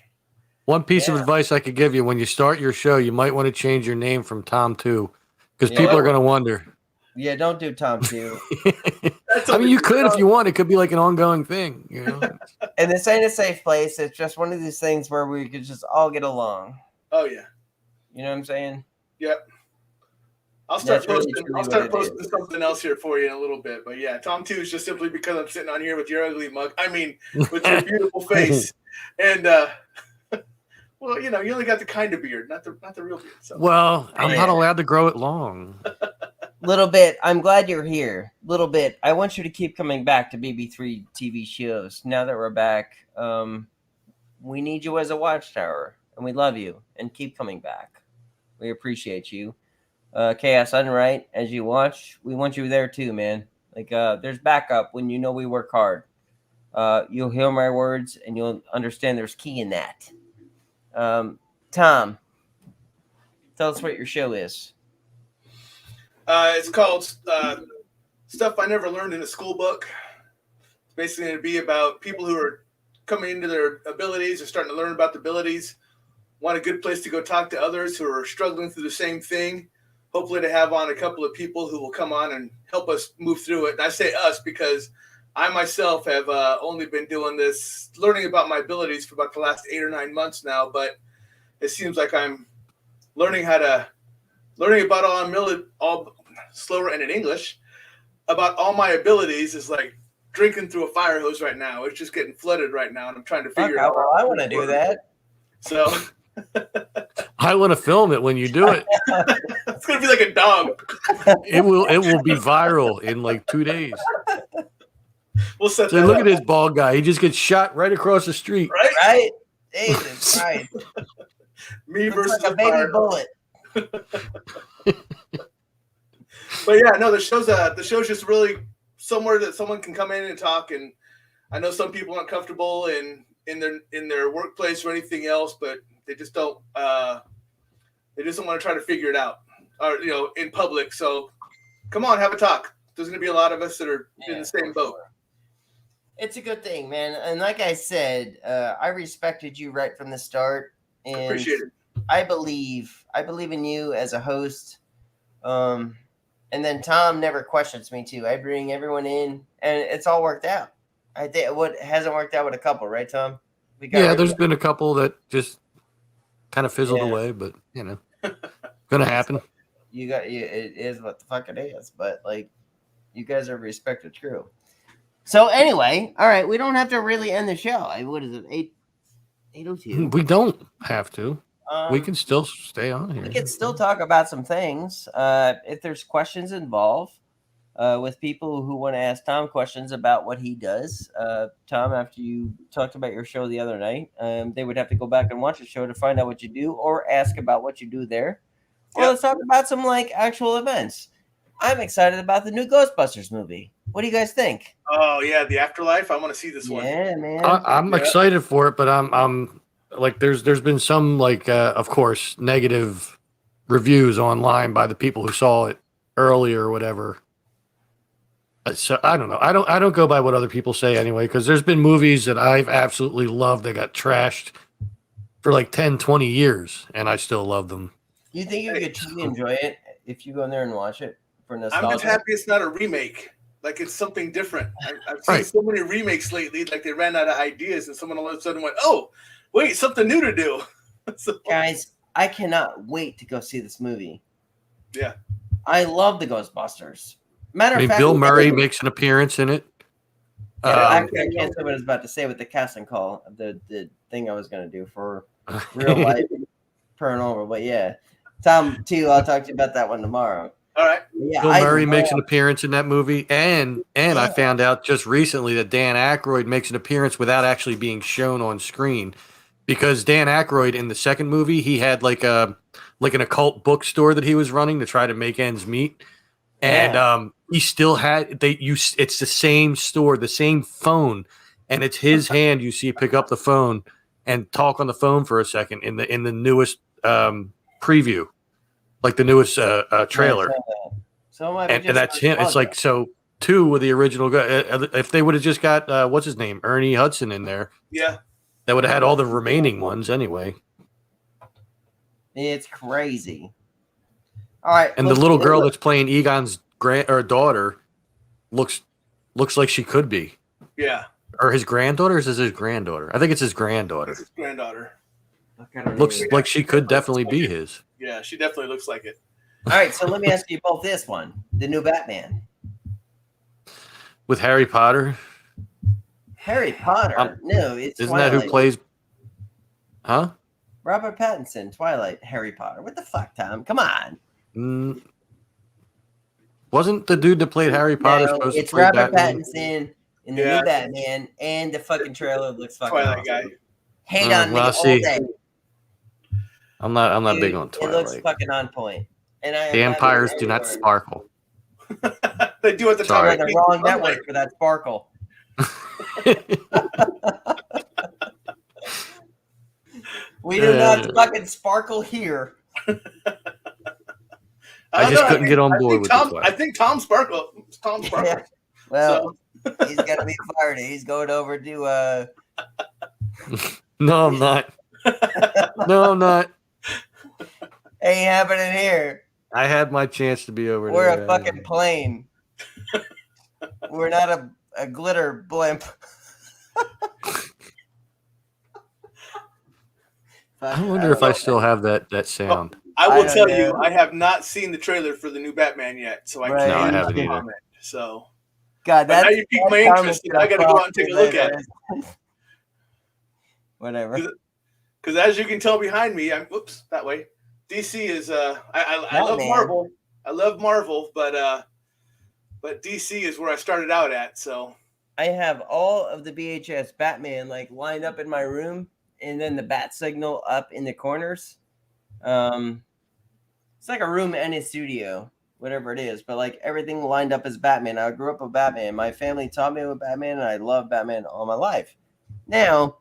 Speaker 1: One piece of
Speaker 2: Yeah.
Speaker 1: advice I could give you: when you start your show, you might want to change your name from Tom too, because
Speaker 2: Yeah.
Speaker 1: people are going to wonder.
Speaker 2: Yeah, don't do Tom too.
Speaker 1: I mean, you could if you want. It could be like an ongoing thing, you know.
Speaker 2: And this ain't a safe place. It's just one of these things where we could just all get along.
Speaker 3: Oh yeah.
Speaker 2: You know what I'm saying?
Speaker 3: Yep. I'll start
Speaker 2: That's really
Speaker 3: posting.
Speaker 2: truly
Speaker 3: I'll start
Speaker 2: what it
Speaker 3: posting
Speaker 2: is.
Speaker 3: something else here for you in a little bit. But yeah, Tom 2 is just simply because I'm sitting on here with your ugly mug. I mean, with your beautiful face, and well, you know, you only got the kind of beard, not the real beard. So.
Speaker 1: Well, I'm not
Speaker 2: Yeah.
Speaker 1: allowed to grow it long.
Speaker 2: Little Bit, I'm glad you're here. Little Bit, I want you to keep coming back to BB3 TV shows. Now that we're back, we need you as a watchtower, and we love you. And keep coming back. We appreciate you. Chaos Unright, as you watch, we want you there too, man. Like, there's backup when you know we work hard. You'll hear my words, and you'll understand there's key in that. Tom, tell us what your show is.
Speaker 3: It's called Stuff I Never Learned in a School Book. It's basically going to be about people who are coming into their abilities or starting to learn about the abilities, want a good place to go talk to others who are struggling through the same thing. Hopefully to have on a couple of people who will come on and help us move through it. And I say us because I myself have only been doing this, learning about my abilities for about the last 8 or 9 months now, but it seems like I'm learning about all slower and in English, about all my abilities is like drinking through a fire hose right now. It's just getting flooded right now, and I'm trying to figure it out.
Speaker 2: Well, I want to do that.
Speaker 3: So
Speaker 1: I want to film it when you do it.
Speaker 3: it's gonna be like a dog.
Speaker 1: It will be viral in like 2 days.
Speaker 3: We'll set
Speaker 1: So
Speaker 3: that
Speaker 1: look
Speaker 3: up.
Speaker 1: at this bald guy. He just gets shot right across the street.
Speaker 3: Right?
Speaker 2: Right? Jesus Christ.
Speaker 3: Me
Speaker 2: Looks
Speaker 3: versus
Speaker 2: like a
Speaker 3: the
Speaker 2: baby
Speaker 3: fire.
Speaker 2: bullet.
Speaker 3: But yeah, no, the show's just really somewhere that someone can come in and talk. And I know some people aren't comfortable in their workplace or anything else, but they just don't want to try to figure it out, or in public. So come on, have a talk. There's going to be a lot of us that are in the same boat.
Speaker 2: It's a good thing, man. And like I said, I respected you right from the start. And
Speaker 3: Appreciate it.
Speaker 2: I believe in you as a host. And then Tom never questions me too. I bring everyone in, and it's all worked out. I think what hasn't worked out with a couple, right, Tom?
Speaker 1: Yeah, there's been a couple that just kind of fizzled
Speaker 2: Yeah.
Speaker 1: away, but gonna happen.
Speaker 2: It is what the fuck it is. But like, you guys are a respected crew. So anyway, all right, we don't have to really end the show. What is it? 8:02.
Speaker 1: We don't have to. We
Speaker 2: Um,
Speaker 1: can still stay on here.
Speaker 2: We can still talk about some things. If there's questions involved with people who want to ask Tom questions about what he does. Tom, after you talked about your show the other night, they would have to go back and watch the show to find out what you do or ask about what you do there. Or
Speaker 3: Yep.
Speaker 2: let's talk about some like actual events. I'm excited about the new Ghostbusters movie. What do you guys think?
Speaker 3: Oh yeah, the afterlife. I want to see this one.
Speaker 2: Yeah, man.
Speaker 1: I'm
Speaker 3: Yeah.
Speaker 1: excited for it, but I'm like there's been some like of course negative reviews online by the people who saw it earlier or whatever. So I don't know. I don't go by what other people say anyway, because there's been movies that I've absolutely loved that got trashed for like 10, 20 years, and I still love them.
Speaker 2: You think you could truly enjoy it if you go in there and watch it for nostalgia?
Speaker 3: I'm just happy it's not a remake. Like it's something different. I've seen so many remakes lately. Like they ran out of ideas, and someone all of a sudden went, "Oh, wait, something new to do." So,
Speaker 2: guys, I cannot wait to go see this movie.
Speaker 3: Yeah,
Speaker 2: I love the Ghostbusters. Matter
Speaker 1: I
Speaker 2: of fact,
Speaker 1: Bill Murray makes an appearance in it.
Speaker 2: Actually, I can't say what I was about to say with the casting call. The thing I was going to do for real life paranormal, but yeah, Tom too. I'll talk to you about that one tomorrow.
Speaker 3: All right.
Speaker 2: Yeah,
Speaker 1: Bill Murray makes an appearance in that movie, and I found out just recently that Dan Aykroyd makes an appearance without actually being shown on screen, because Dan Aykroyd in the second movie, he had like an occult bookstore that he was running to try to make ends meet, and he still had it's the same store, the same phone, and it's his hand. You see pick up the phone and talk on the phone for a second in the newest preview. Like the newest trailer, and that's him. It's like so 2 with the original guy. If they would have just got what's his name, Ernie Hudson in there,
Speaker 3: yeah,
Speaker 1: that would have had all the remaining ones anyway.
Speaker 2: It's crazy. All right,
Speaker 1: and the little girl that's playing Egon's daughter looks like she could be, or his granddaughter. Is his granddaughter? I think it's his granddaughter.
Speaker 3: It's his granddaughter.
Speaker 1: Looks like she could definitely be his.
Speaker 3: Yeah, she definitely looks like it.
Speaker 2: All right, so let me ask you both this one: the new Batman
Speaker 1: with Harry Potter.
Speaker 2: Harry Potter? No, it's
Speaker 1: isn't
Speaker 2: Twilight.
Speaker 1: that who plays? Huh?
Speaker 2: Robert Pattinson, Twilight, Harry Potter. What the fuck, Tom? Come on.
Speaker 1: Wasn't the dude that played Harry Potter supposed to play
Speaker 2: Robert
Speaker 1: Batman?
Speaker 2: Pattinson in the new Batman, and the fucking trailer looks fucking
Speaker 3: Twilight
Speaker 2: awesome.
Speaker 3: guy.
Speaker 2: Hate on me all day.
Speaker 1: I'm not
Speaker 2: Dude,
Speaker 1: big on Twilight.
Speaker 2: It looks fucking on point. And
Speaker 1: the empires do not sparkle.
Speaker 3: They do at the
Speaker 2: Sorry,
Speaker 3: time.
Speaker 2: the wrong network for that sparkle. We do not fucking sparkle here.
Speaker 1: I just couldn't get on board with
Speaker 3: Tom,
Speaker 1: this.
Speaker 3: I think Tom Sparkle. Tom Sparkle.
Speaker 2: Yeah. Well, he's gonna be fired. He's going over to
Speaker 1: No, I'm not. No, I'm not.
Speaker 2: Ain't happening here.
Speaker 1: I had my chance to be over there.
Speaker 2: We're a fucking plane. We're not a glitter blimp.
Speaker 1: I wonder if I still have that sound.
Speaker 3: I will tell you, I have not seen the trailer for the new Batman yet, so I can't
Speaker 1: no, I haven't either.
Speaker 3: comment. So,
Speaker 2: God,
Speaker 3: now you piqued my interest, and I got to go out and take a look at it.
Speaker 2: Whatever.
Speaker 3: Because as you can tell behind me, that way. DC is I love Marvel. I love Marvel, but DC is where I started out at. So
Speaker 2: I have all of the VHS Batman like lined up in my room, and then the bat signal up in the corners. It's like a room and a studio, whatever it is, but like everything lined up as Batman. I grew up with Batman. My family taught me with Batman, and I love Batman all my life. Now,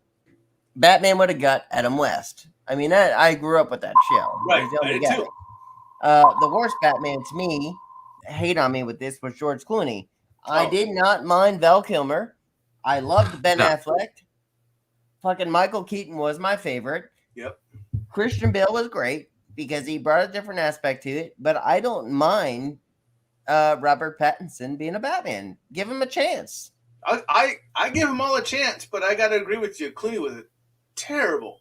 Speaker 2: Batman would have got Adam West. I mean, I grew up with that show.
Speaker 3: Right, I did too.
Speaker 2: The worst Batman to me, hate on me with this, was George Clooney. I did not mind Val Kilmer. I loved Ben Affleck. Fucking Michael Keaton was my favorite.
Speaker 3: Yep.
Speaker 2: Christian Bale was great because he brought a different aspect to it, but I don't mind Robert Pattinson being a Batman. Give him a chance.
Speaker 3: I give him all a chance, but I got to agree with you. Clooney was terrible.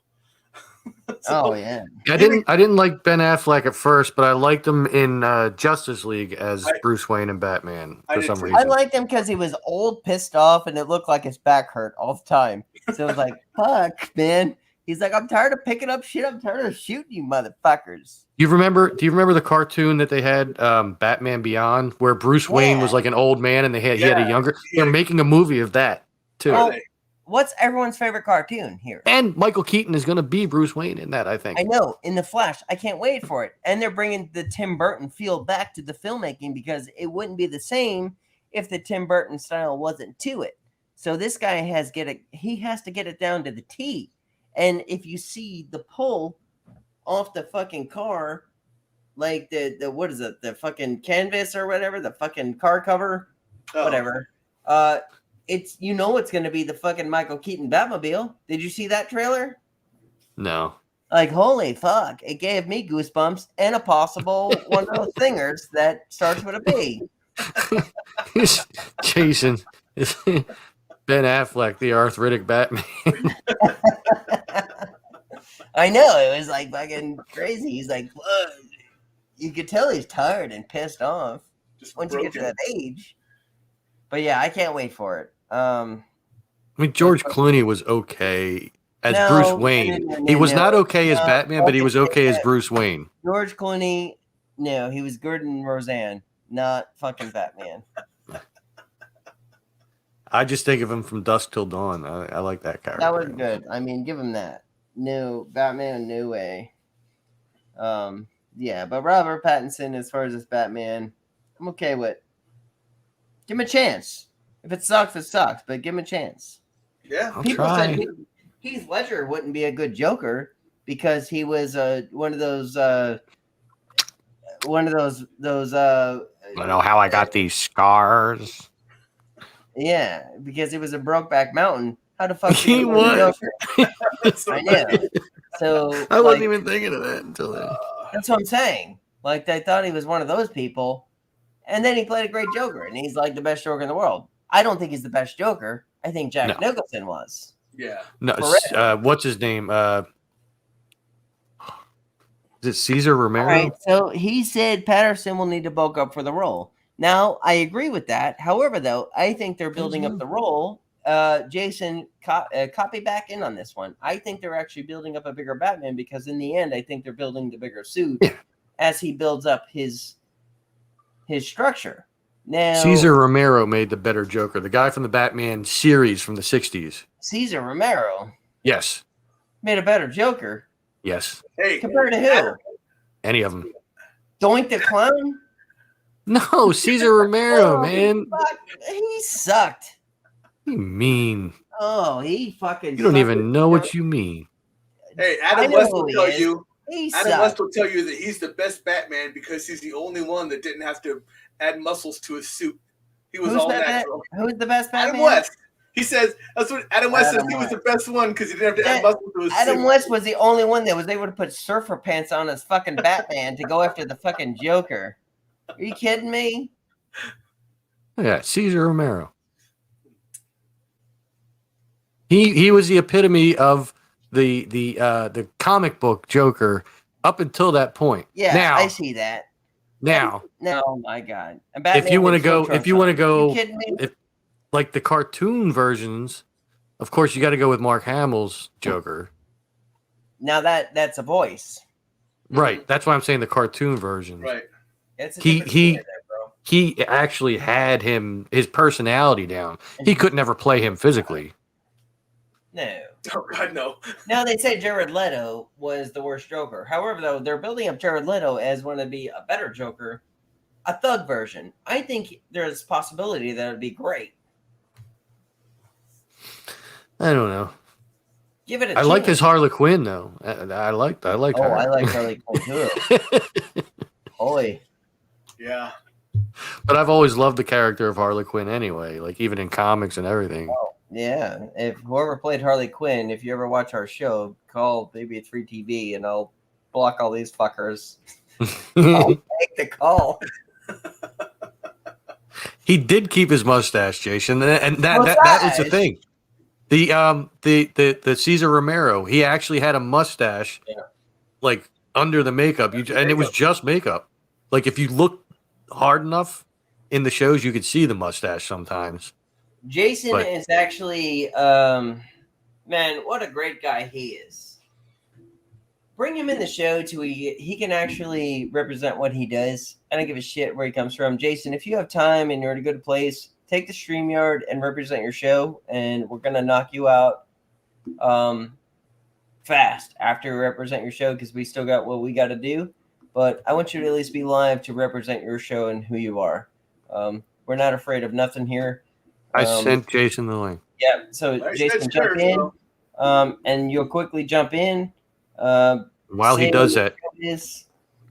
Speaker 2: So, yeah.
Speaker 1: I didn't like Ben Affleck at first, but I liked him in Justice League as Bruce Wayne and Batman for some reason.
Speaker 2: I liked him because he was old, pissed off, and it looked like his back hurt all the time. So it was like, fuck, man. He's like, I'm tired of picking up shit. I'm tired of shooting you motherfuckers. Do you remember the cartoon that they had, Batman Beyond, where Bruce Wayne was like an old man and he had a younger? They're making a movie of that too. Well, what's everyone's favorite cartoon here?
Speaker 1: And Michael Keaton is going to be Bruce Wayne in that, I think.
Speaker 2: I know, in The Flash. I can't wait for it. And they're bringing the Tim Burton feel back to the filmmaking because it wouldn't be the same if the Tim Burton style wasn't to it. So this guy has to get it down to the T. And if you see the pull off the fucking car like the what is it? The fucking canvas or whatever, the fucking car cover, whatever. It's it's gonna be the fucking Michael Keaton Batmobile. Did you see that trailer?
Speaker 1: No.
Speaker 2: Like, holy fuck! It gave me goosebumps and a possible one of those singers that starts with a B.
Speaker 1: Jason is Ben Affleck, the arthritic Batman.
Speaker 2: I know, it was like fucking crazy. He's like, what? You could tell he's tired and pissed off
Speaker 3: Just
Speaker 2: once you get to
Speaker 3: broken.
Speaker 2: that age. But yeah, I can't wait for it.
Speaker 1: I mean, George Clooney was okay as
Speaker 2: No,
Speaker 1: Bruce Wayne.
Speaker 2: no,
Speaker 1: He was not okay as
Speaker 2: no,
Speaker 1: Batman, but he was okay as
Speaker 2: that.
Speaker 1: Bruce Wayne.
Speaker 2: George Clooney, no, he was Gordon Roseanne, not fucking Batman.
Speaker 1: I just think of him from Dusk Till Dawn. I like that character.
Speaker 2: That was good. I mean, give him that. No, Batman, no way. Yeah, but Robert Pattinson, as far as this Batman, I'm okay with. Give him a chance. If it sucks, it sucks, but give him a chance.
Speaker 3: Yeah.
Speaker 1: I'll
Speaker 2: People
Speaker 1: try.
Speaker 2: said Heath Ledger wouldn't be a good Joker because he was one of those.
Speaker 1: I know how I got these scars.
Speaker 2: Yeah, because he was a Brokeback Mountain. How the fuck
Speaker 1: He
Speaker 2: did was a
Speaker 1: was.
Speaker 2: Joker? I know. So
Speaker 1: I wasn't even thinking of that until then.
Speaker 2: That's what I'm saying. Like, they thought he was one of those people, and then he played a great Joker, and he's like the best Joker in the world. I don't think he's the best Joker. I think Jack Nicholson was.
Speaker 3: Yeah.
Speaker 1: No, what's his name? Is it Cesar Romero?
Speaker 2: All right, so he said Patterson will need to bulk up for the role. Now, I agree with that. However, though, I think they're building up the role. Jason, copy back in on this one. I think they're actually building up a bigger Batman because in the end, I think they're building the bigger suit as he builds up his structure. Now,
Speaker 1: Cesar Romero made the better Joker. The guy from the Batman series from the 60s.
Speaker 2: Cesar Romero
Speaker 1: Yes.
Speaker 2: made a better Joker
Speaker 1: Yes.
Speaker 3: Hey,
Speaker 2: compared to who?
Speaker 1: Any of them.
Speaker 2: Doink the Clown?
Speaker 1: No, Cesar Romero,
Speaker 2: Oh,
Speaker 1: man.
Speaker 2: Fuck, he sucked.
Speaker 1: You mean?
Speaker 2: Oh, he fucking.
Speaker 1: You don't
Speaker 2: sucked.
Speaker 1: even know what you mean.
Speaker 3: Hey,
Speaker 2: I
Speaker 3: Adam
Speaker 2: know
Speaker 3: West
Speaker 2: who
Speaker 3: will
Speaker 2: he
Speaker 3: tell
Speaker 2: is.
Speaker 3: you.
Speaker 2: He
Speaker 3: Adam
Speaker 2: sucked.
Speaker 3: West will tell you that he's the best Batman because he's the only one that didn't have to add muscles to his suit. He was all natural.
Speaker 2: Who's the best Batman?
Speaker 3: Adam West. He says that's what Adam West says.
Speaker 2: Adam
Speaker 3: He was
Speaker 2: West.
Speaker 3: the best one because he didn't have to add muscles to his
Speaker 2: Adam
Speaker 3: suit.
Speaker 2: West was the only one that was able to put surfer pants on as fucking Batman to go after the fucking Joker. Are you kidding me?
Speaker 1: Yeah, Cesar Romero. He was the epitome of the comic book Joker up until that point.
Speaker 2: Yeah,
Speaker 1: now,
Speaker 2: I see that.
Speaker 1: Now,
Speaker 2: No, oh my God. And
Speaker 1: if you want to go,
Speaker 2: you kidding me?
Speaker 1: like the cartoon versions, of course you got to go with Mark Hamill's Joker.
Speaker 2: Now that's a voice.
Speaker 1: Right. That's why I'm saying the cartoon version.
Speaker 3: Right.
Speaker 2: It's a
Speaker 1: He-
Speaker 2: different
Speaker 1: he-
Speaker 2: story there, bro.
Speaker 1: He actually had his personality down. He couldn't ever play him physically.
Speaker 2: No.
Speaker 3: Oh God, no.
Speaker 2: Now they say Jared Leto was the worst Joker. However, though, they're building up Jared Leto as one to be a better Joker, a thug version. I think there's a possibility that it'd be great.
Speaker 1: I don't know.
Speaker 2: Give it a
Speaker 1: I like
Speaker 2: chance.
Speaker 1: his Harley Quinn though. I liked
Speaker 2: Oh,
Speaker 1: her.
Speaker 2: I like Harley Quinn too. Holy.
Speaker 3: Yeah.
Speaker 1: But I've always loved the character of Harley Quinn anyway, like even in comics and everything.
Speaker 2: Yeah. If whoever played Harley Quinn, if you ever watch our show, call BB3TV and I'll block all these fuckers. I'll make the call.
Speaker 1: He did keep his mustache, Jason, and that was the thing. The Cesar Romero, he actually had a mustache, like under the makeup, and it was just makeup. Like if you look hard enough in the shows, you could see the mustache sometimes.
Speaker 2: Jason
Speaker 1: But-
Speaker 2: is actually, man, what a great guy he is. Bring him in the show to he can actually represent what he does. I don't give a shit where he comes from. Jason, if you have time and you're in a good place, take the StreamYard and represent your show, and we're going to knock you out fast after we represent your show because we still got what we got to do. But I want you to at least be live to represent your show and who you are. We're not afraid of nothing here.
Speaker 1: I sent Jason the link.
Speaker 2: Yeah, so
Speaker 3: Nice,
Speaker 2: Jason,
Speaker 3: nice
Speaker 2: jump
Speaker 3: shirt,
Speaker 2: in,
Speaker 3: bro.
Speaker 2: and you'll quickly jump in.
Speaker 1: While he
Speaker 2: say
Speaker 1: does
Speaker 2: what
Speaker 1: that,
Speaker 2: it is.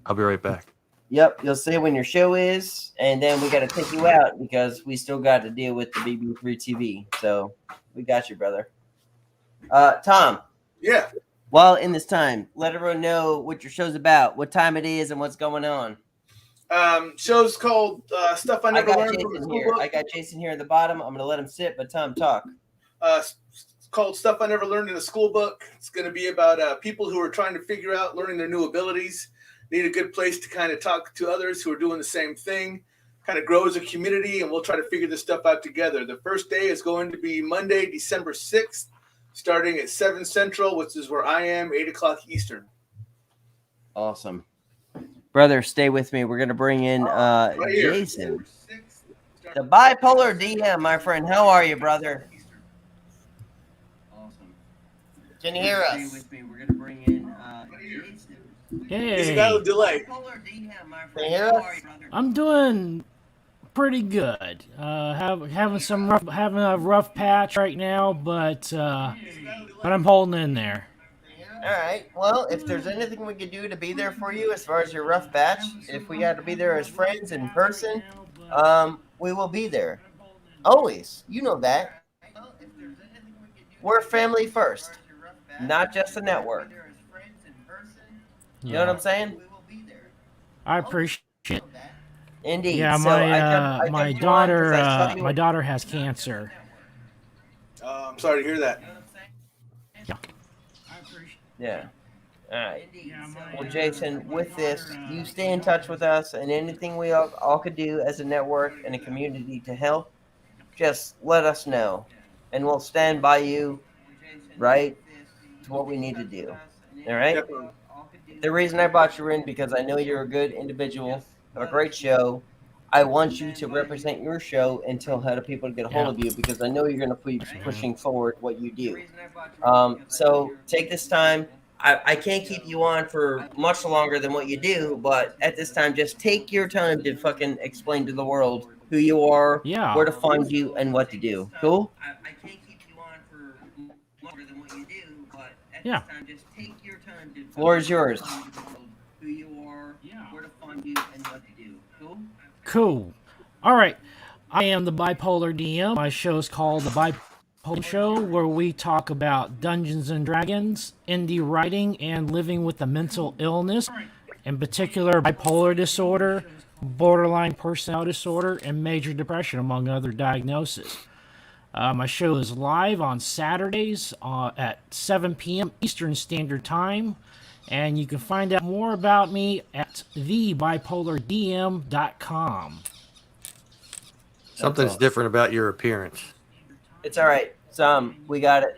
Speaker 1: I'll be right back.
Speaker 2: Yep, you'll say when your show is, and then we got to take you out because we still got to deal with the BB3 TV. So we got you, brother. Tom.
Speaker 3: Yeah.
Speaker 2: While in this time, let everyone know what your show's about, what time it is, and what's going on.
Speaker 3: Show's called Stuff I Never Learned from the
Speaker 2: Jason
Speaker 3: School
Speaker 2: here.
Speaker 3: Book.
Speaker 2: I got Jason here at the bottom. I'm going to let him sit, but Tom, talk.
Speaker 3: It's called Stuff I Never Learned in a School Book. It's going to be about people who are trying to figure out learning their new abilities, need a good place to kind of talk to others who are doing the same thing, kind of grow as a community, and we'll try to figure this stuff out together. The first day is going to be Monday, December 6th, starting at 7 Central, which is where I am, 8 o'clock Eastern.
Speaker 2: Awesome. Brother, stay with me. We're going to bring in Jason. The bipolar DM, my friend. How are you, brother? Awesome. Can you hear us? Stay with me. We're going to bring in Jason.
Speaker 3: He's got a delay.
Speaker 2: Can you hear us?
Speaker 6: I'm doing pretty good. Having a rough patch right now, but I'm holding in there.
Speaker 2: All right. Well, if there's anything we could do to be there for you as far as your rough patch, if we got to be there as friends in person, we will be there. Always. You know that. We're family first, not just a network. You know what I'm saying?
Speaker 6: I appreciate it.
Speaker 2: Indeed.
Speaker 6: Yeah,
Speaker 2: So
Speaker 6: my daughter has cancer.
Speaker 3: I'm sorry to hear that.
Speaker 2: Yeah. All right. Well, Jason, with this, you stay in touch with us, and anything we all could do as a network and a community to help, just let us know, and we'll stand by you, right, to what we need to do. All right?
Speaker 3: Definitely.
Speaker 2: The reason I brought you in, because I know you're a good individual, have a great show. I want you to represent your show and tell how to people to get a hold of you, because I know you're going to be pushing forward what you do. So take this time. I can't keep you on for much longer than what you do, but at this time, just take your time to fucking explain to the world who you are, where to find you, and what to do. Cool? I can't keep you on for longer than what you do, but at this time, just take your time to floor is yours. Who you are, where to find you, and what to do. Cool?
Speaker 6: Cool. All right. I am the Bipolar DM. My show is called The Bipolar Show, where we talk about Dungeons and Dragons, indie writing, and living with a mental illness, in particular bipolar disorder, borderline personality disorder, and major depression, among other diagnoses. My show is live on Saturdays at 7 p.m. Eastern Standard Time. And you can find out more about me at thebipolardm.com.
Speaker 1: Something's different about your appearance.
Speaker 2: It's all right. We got it.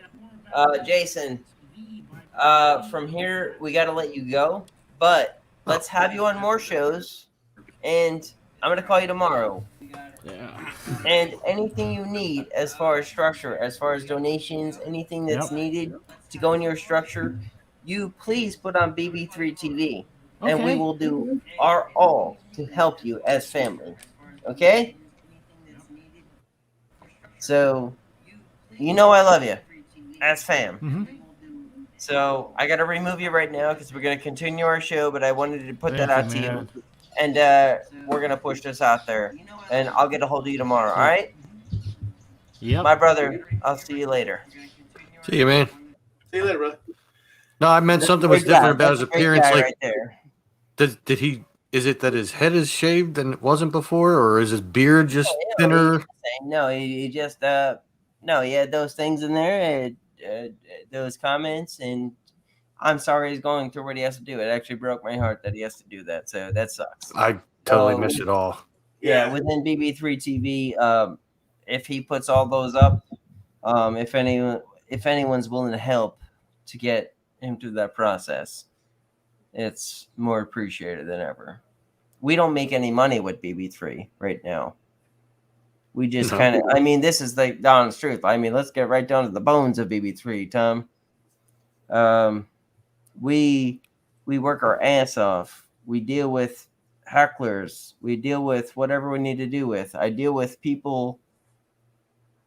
Speaker 2: Jason, from here, we got to let you go. But let's have you on more shows. And I'm going to call you tomorrow.
Speaker 6: Yeah.
Speaker 2: And anything you need as far as structure, as far as donations, anything that's needed to go in your structure, you please put on BB3 TV, and we will do our all to help you as family. Okay? So, you know I love you as fam.
Speaker 6: Mm-hmm.
Speaker 2: So, I got to remove you right now because we're going to continue our show, but I wanted to put that out to you. And we're going to push this out there, and I'll get a hold of you tomorrow, all right?
Speaker 6: Yep.
Speaker 2: My brother, I'll see you later.
Speaker 1: See you, man.
Speaker 3: See you later, brother.
Speaker 1: No, I meant something was different about his appearance. Like,
Speaker 2: right there.
Speaker 1: did he? Is it that his head is shaved and it wasn't before, or is his beard just thinner?
Speaker 2: No, he just no, he had those things in there, those comments, and I'm sorry he's going through what he has to do. It actually broke my heart that he has to do that, so that sucks.
Speaker 1: I totally missed it all.
Speaker 2: Yeah, within BB3 TV, if he puts all those up, if anyone's willing to help to get him through that process, it's more appreciated than ever. We don't make any money with BB3 right now. We just kind of, I mean, this is the honest truth. I mean, let's get right down to the bones of BB3, Tom. We work our ass off. We deal with hecklers. We deal with whatever we need to deal with. I deal with people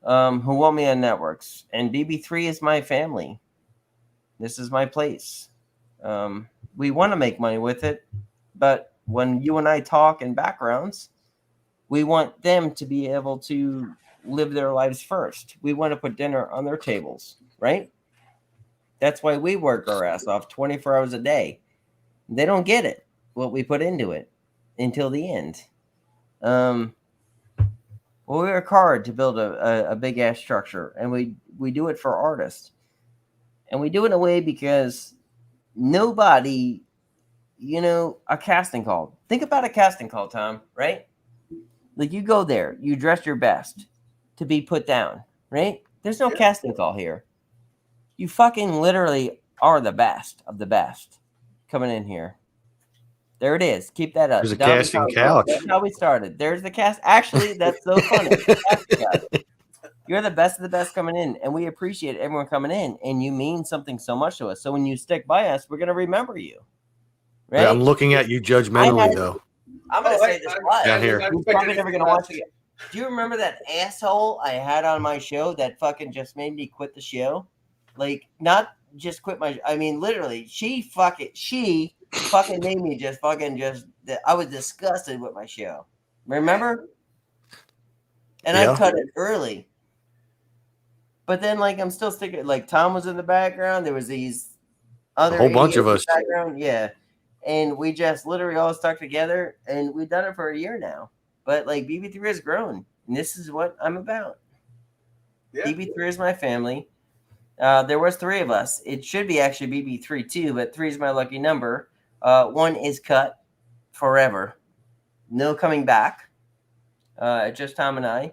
Speaker 2: who want me on networks, and BB3 is my family. This is my place. We want to make money with it, But when you and I talk in backgrounds, we want them to be able to live their lives first. We want to put dinner on their tables, right? That's why we work our ass off 24 hours a day. They don't get it, what we put into it, until the end. Well, we work hard to build a big ass structure, and we do it for artists. And we do it in a way because nobody, a casting call. Think about a casting call, Tom, right? Like you go there, you dress your best to be put down, right? There's no casting call here. You fucking literally are the best of the best coming in here. There it is. Keep that up.
Speaker 1: There's a casting couch.
Speaker 2: That's how we started. There's the cast. Actually, that's so funny. You're the best of the best coming in, and we appreciate everyone coming in, and you mean something so much to us. So when you stick by us, we're going to remember you. Right?
Speaker 1: Yeah, I'm looking at you judgmentally, though.
Speaker 2: I'm going to say this live.
Speaker 1: Down here.
Speaker 2: You're probably never going to watch it. Do you remember that asshole I had on my show that fucking just made me quit the show? Like, not just quit my... I mean, literally, she fucking made me I was disgusted with my show. Remember? And I cut it early. But then, like, I'm still sticking... Like, Tom was in the background. There was these other...
Speaker 1: A whole bunch of us.
Speaker 2: Background. Yeah. And we just literally all stuck together. And we've done it for a year now. But, like, BB3 has grown. And this is what I'm about. Yeah. BB3 is my family. There was 3 of us. It should be actually BB3 too, but 3 is my lucky number. 1 is cut forever. No coming back. Just Tom and I.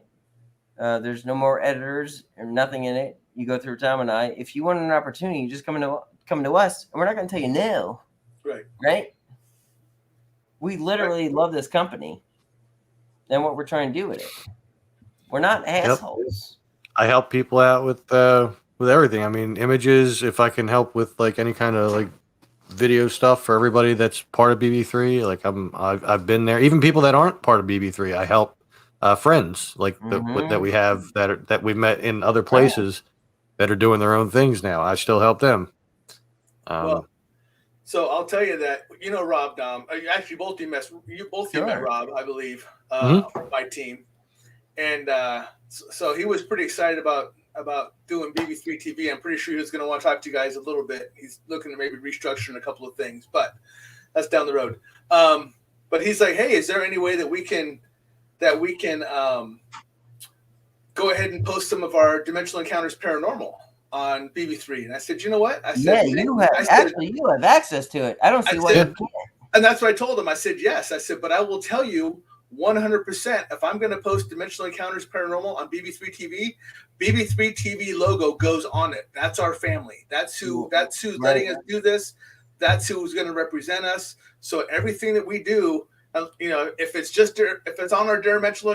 Speaker 2: There's no more editors or nothing in it. You go through Tom and I. If you want an opportunity, you just come to us, and we're not going to tell you no.
Speaker 3: Right.
Speaker 2: Right? We literally love this company and what we're trying to do with it. We're not assholes.
Speaker 1: I help people out with everything. I mean, images, if I can help with like any kind of like video stuff for everybody that's part of BB3, like I've been there. Even people that aren't part of BB3, I help friends like that we have that we met in other places that are doing their own things now. I still help them.
Speaker 3: Well, so I'll tell you that Rob Dom. Actually, both of you met Rob, I believe, on my team, and so he was pretty excited about doing BB3 TV. I'm pretty sure he was going to want to talk to you guys a little bit. He's looking to maybe restructuring a couple of things, but that's down the road. But he's like, hey, is there any way that we can go ahead and post some of our Dimensional Encounters Paranormal on BB3? And I said, you know what? I said,
Speaker 2: you have access to it. I don't see why you can't.
Speaker 3: And that's what I told him. I said, yes. I said, but I will tell you 100%, if I'm going to post Dimensional Encounters Paranormal on BB3 TV, BB3 TV logo goes on it. That's our family. That's who's letting us do this. That's who's going to represent us. So everything that we do, if it's on our Dimensional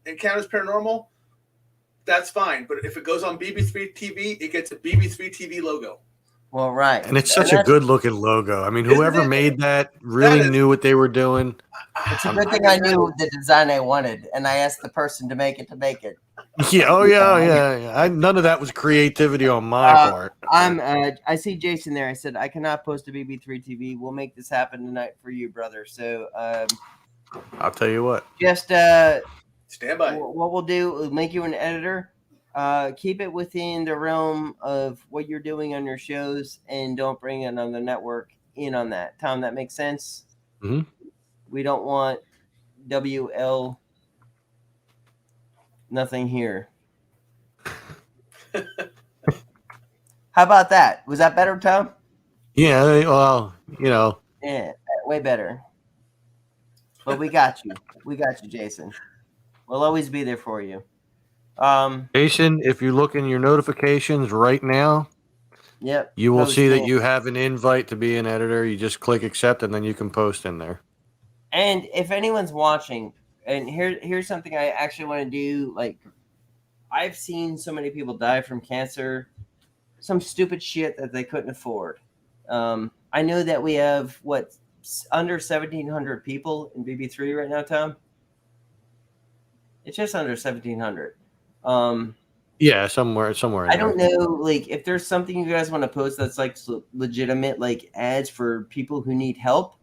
Speaker 3: Encounters Paranormal, that's fine. But if it goes on BB3 TV, it gets a BB3 TV logo.
Speaker 2: Well, right.
Speaker 1: And it's such a good looking logo. I mean, whoever made that really knew what they were doing.
Speaker 2: It's a good thing I knew the design I wanted, and I asked the person to make it.
Speaker 1: Yeah. Oh, yeah. None of that was creativity on my part.
Speaker 2: I see Jason there. I said, I cannot post to BB3 TV. We'll make this happen tonight for you, brother. So
Speaker 1: I'll tell you what.
Speaker 2: Just
Speaker 3: stand by.
Speaker 2: What we'll do, we'll make you an editor. Keep it within the realm of what you're doing on your shows, and don't bring another network in on that. Tom, that makes sense?
Speaker 1: Mm-hmm.
Speaker 2: We don't want WL nothing here. How about that? Was that better, Tom?
Speaker 1: Yeah, well,
Speaker 2: Yeah, way better. But we got you. We got you, Jason. We'll always be there for you.
Speaker 1: Jason, if you look in your notifications right now, you will see that you have an invite to be an editor. You just click accept, and then you can post in there.
Speaker 2: And if anyone's watching, and here's something I actually want to do. Like, I've seen so many people die from cancer, some stupid shit that they couldn't afford. I know that we have under 1,700 people in BB3 right now, Tom. It's just under 1,700.
Speaker 1: Yeah, somewhere.
Speaker 2: I don't know, like, if there's something you guys want to post that's like legitimate, like ads for people who need help,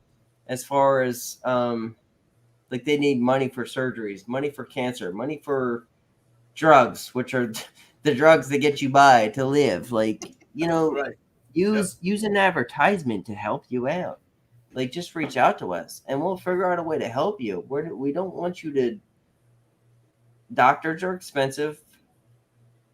Speaker 2: as far as like they need money for surgeries, money for cancer, money for drugs, which are the drugs that get you by to live. Like, you know,
Speaker 3: Right.
Speaker 2: use an advertisement to help you out. Like, just reach out to us and we'll figure out a way to help you. We don't want you to. Doctors are expensive.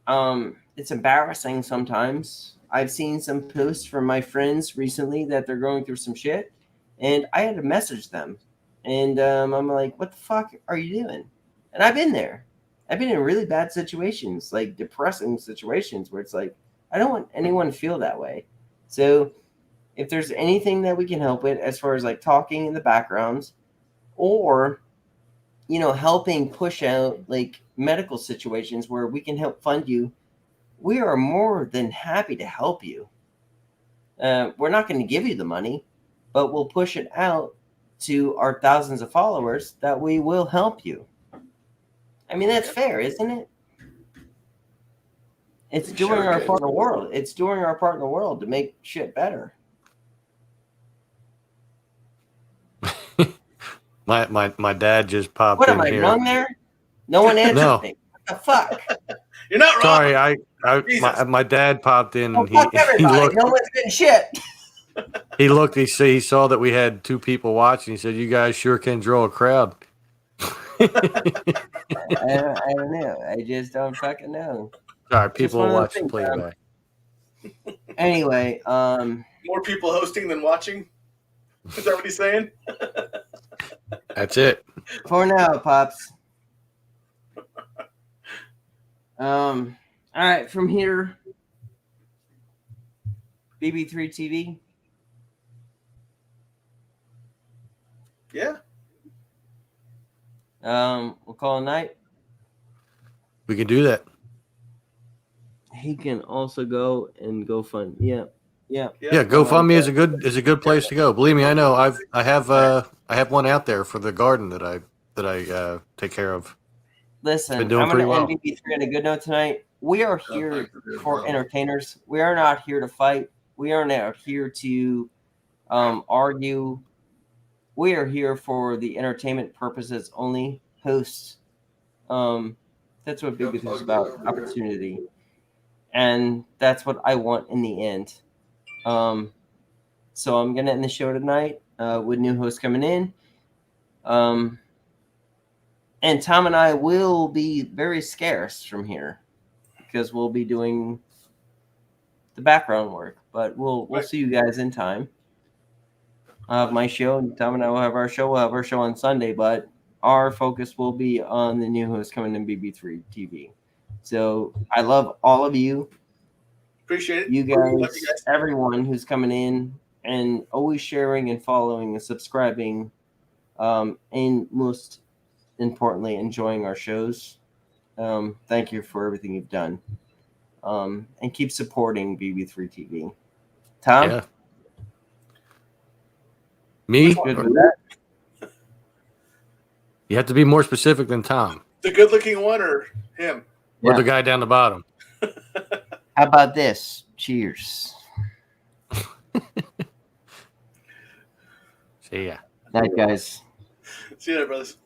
Speaker 2: It's embarrassing sometimes. I've seen some posts from my friends recently that they're going through some shit, and I had to message them. And I'm like, what the fuck are you doing? And I've been there. I've been in really bad situations, like depressing situations where it's like, I don't want anyone to feel that way. So if there's anything that we can help with as far as like talking in the backgrounds or, you know, helping push out like medical situations where we can help fund you, we are more than happy to help you. We're not going to give you the money, but we'll push it out to our thousands of followers that we will help you. I mean, that's fair, isn't it? It's doing our part in the world. It's doing our part in the world to make shit better.
Speaker 1: My dad just popped
Speaker 2: What
Speaker 1: in
Speaker 2: am I
Speaker 1: here.
Speaker 2: wrong there? No one answered
Speaker 1: No.
Speaker 2: me. What the fuck?
Speaker 3: You're not wrong.
Speaker 1: Sorry, my dad popped in
Speaker 2: Oh,
Speaker 1: and
Speaker 2: fuck
Speaker 1: he
Speaker 2: everybody.
Speaker 1: looked.
Speaker 2: No one's getting shit.
Speaker 1: He looked. He saw that we had 2 people watching. He said, "You guys sure can draw a crowd."
Speaker 2: I don't know. I just don't fucking know.
Speaker 1: Sorry, people
Speaker 2: one
Speaker 1: will
Speaker 2: of
Speaker 1: watch
Speaker 2: those
Speaker 1: the
Speaker 2: things,
Speaker 1: playback.
Speaker 2: Anyway,
Speaker 3: More people hosting than watching. Is that what he's saying?
Speaker 1: That's it.
Speaker 2: for now, pops. All right, from here, BB3 TV.
Speaker 3: Yeah.
Speaker 2: We'll call it a night.
Speaker 1: We can do that.
Speaker 2: He can also go and GoFund. Yeah.
Speaker 1: Yeah, GoFundMe is a good place to go. Believe me, I know. I have one out there for the garden that I take care of.
Speaker 2: Listen,
Speaker 1: been doing
Speaker 2: I'm going to
Speaker 1: pretty
Speaker 2: end BB3 on a good note tonight. We are here for entertainers. We are not here to fight. We are not here to argue. We are here for the entertainment purposes only. Hosts. That's what BB3 is about. Opportunity. And that's what I want in the end. So I'm going to end the show tonight with new hosts coming in. And Tom and I will be very scarce from here because we'll be doing the background work. But we'll see you guys in time. I'll have my show, and Tom and I will have our show. We'll have our show on Sunday, but our focus will be on the new host coming in BB3 TV. So I love all of you.
Speaker 3: Appreciate it.
Speaker 2: You
Speaker 3: Love you
Speaker 2: guys, everyone who's coming in and always sharing and following and subscribing, and most importantly, enjoying our shows. Thank you for everything you've done. And keep supporting BB3 TV. Tom?
Speaker 1: Yeah. Me?
Speaker 2: Good with that?
Speaker 1: You have to be more specific than Tom
Speaker 3: The good-looking one or him?
Speaker 1: or
Speaker 2: Yeah.
Speaker 1: the guy down the bottom.
Speaker 2: How about this? Cheers.
Speaker 1: See ya.
Speaker 2: Night, guys.
Speaker 3: See you later, brothers.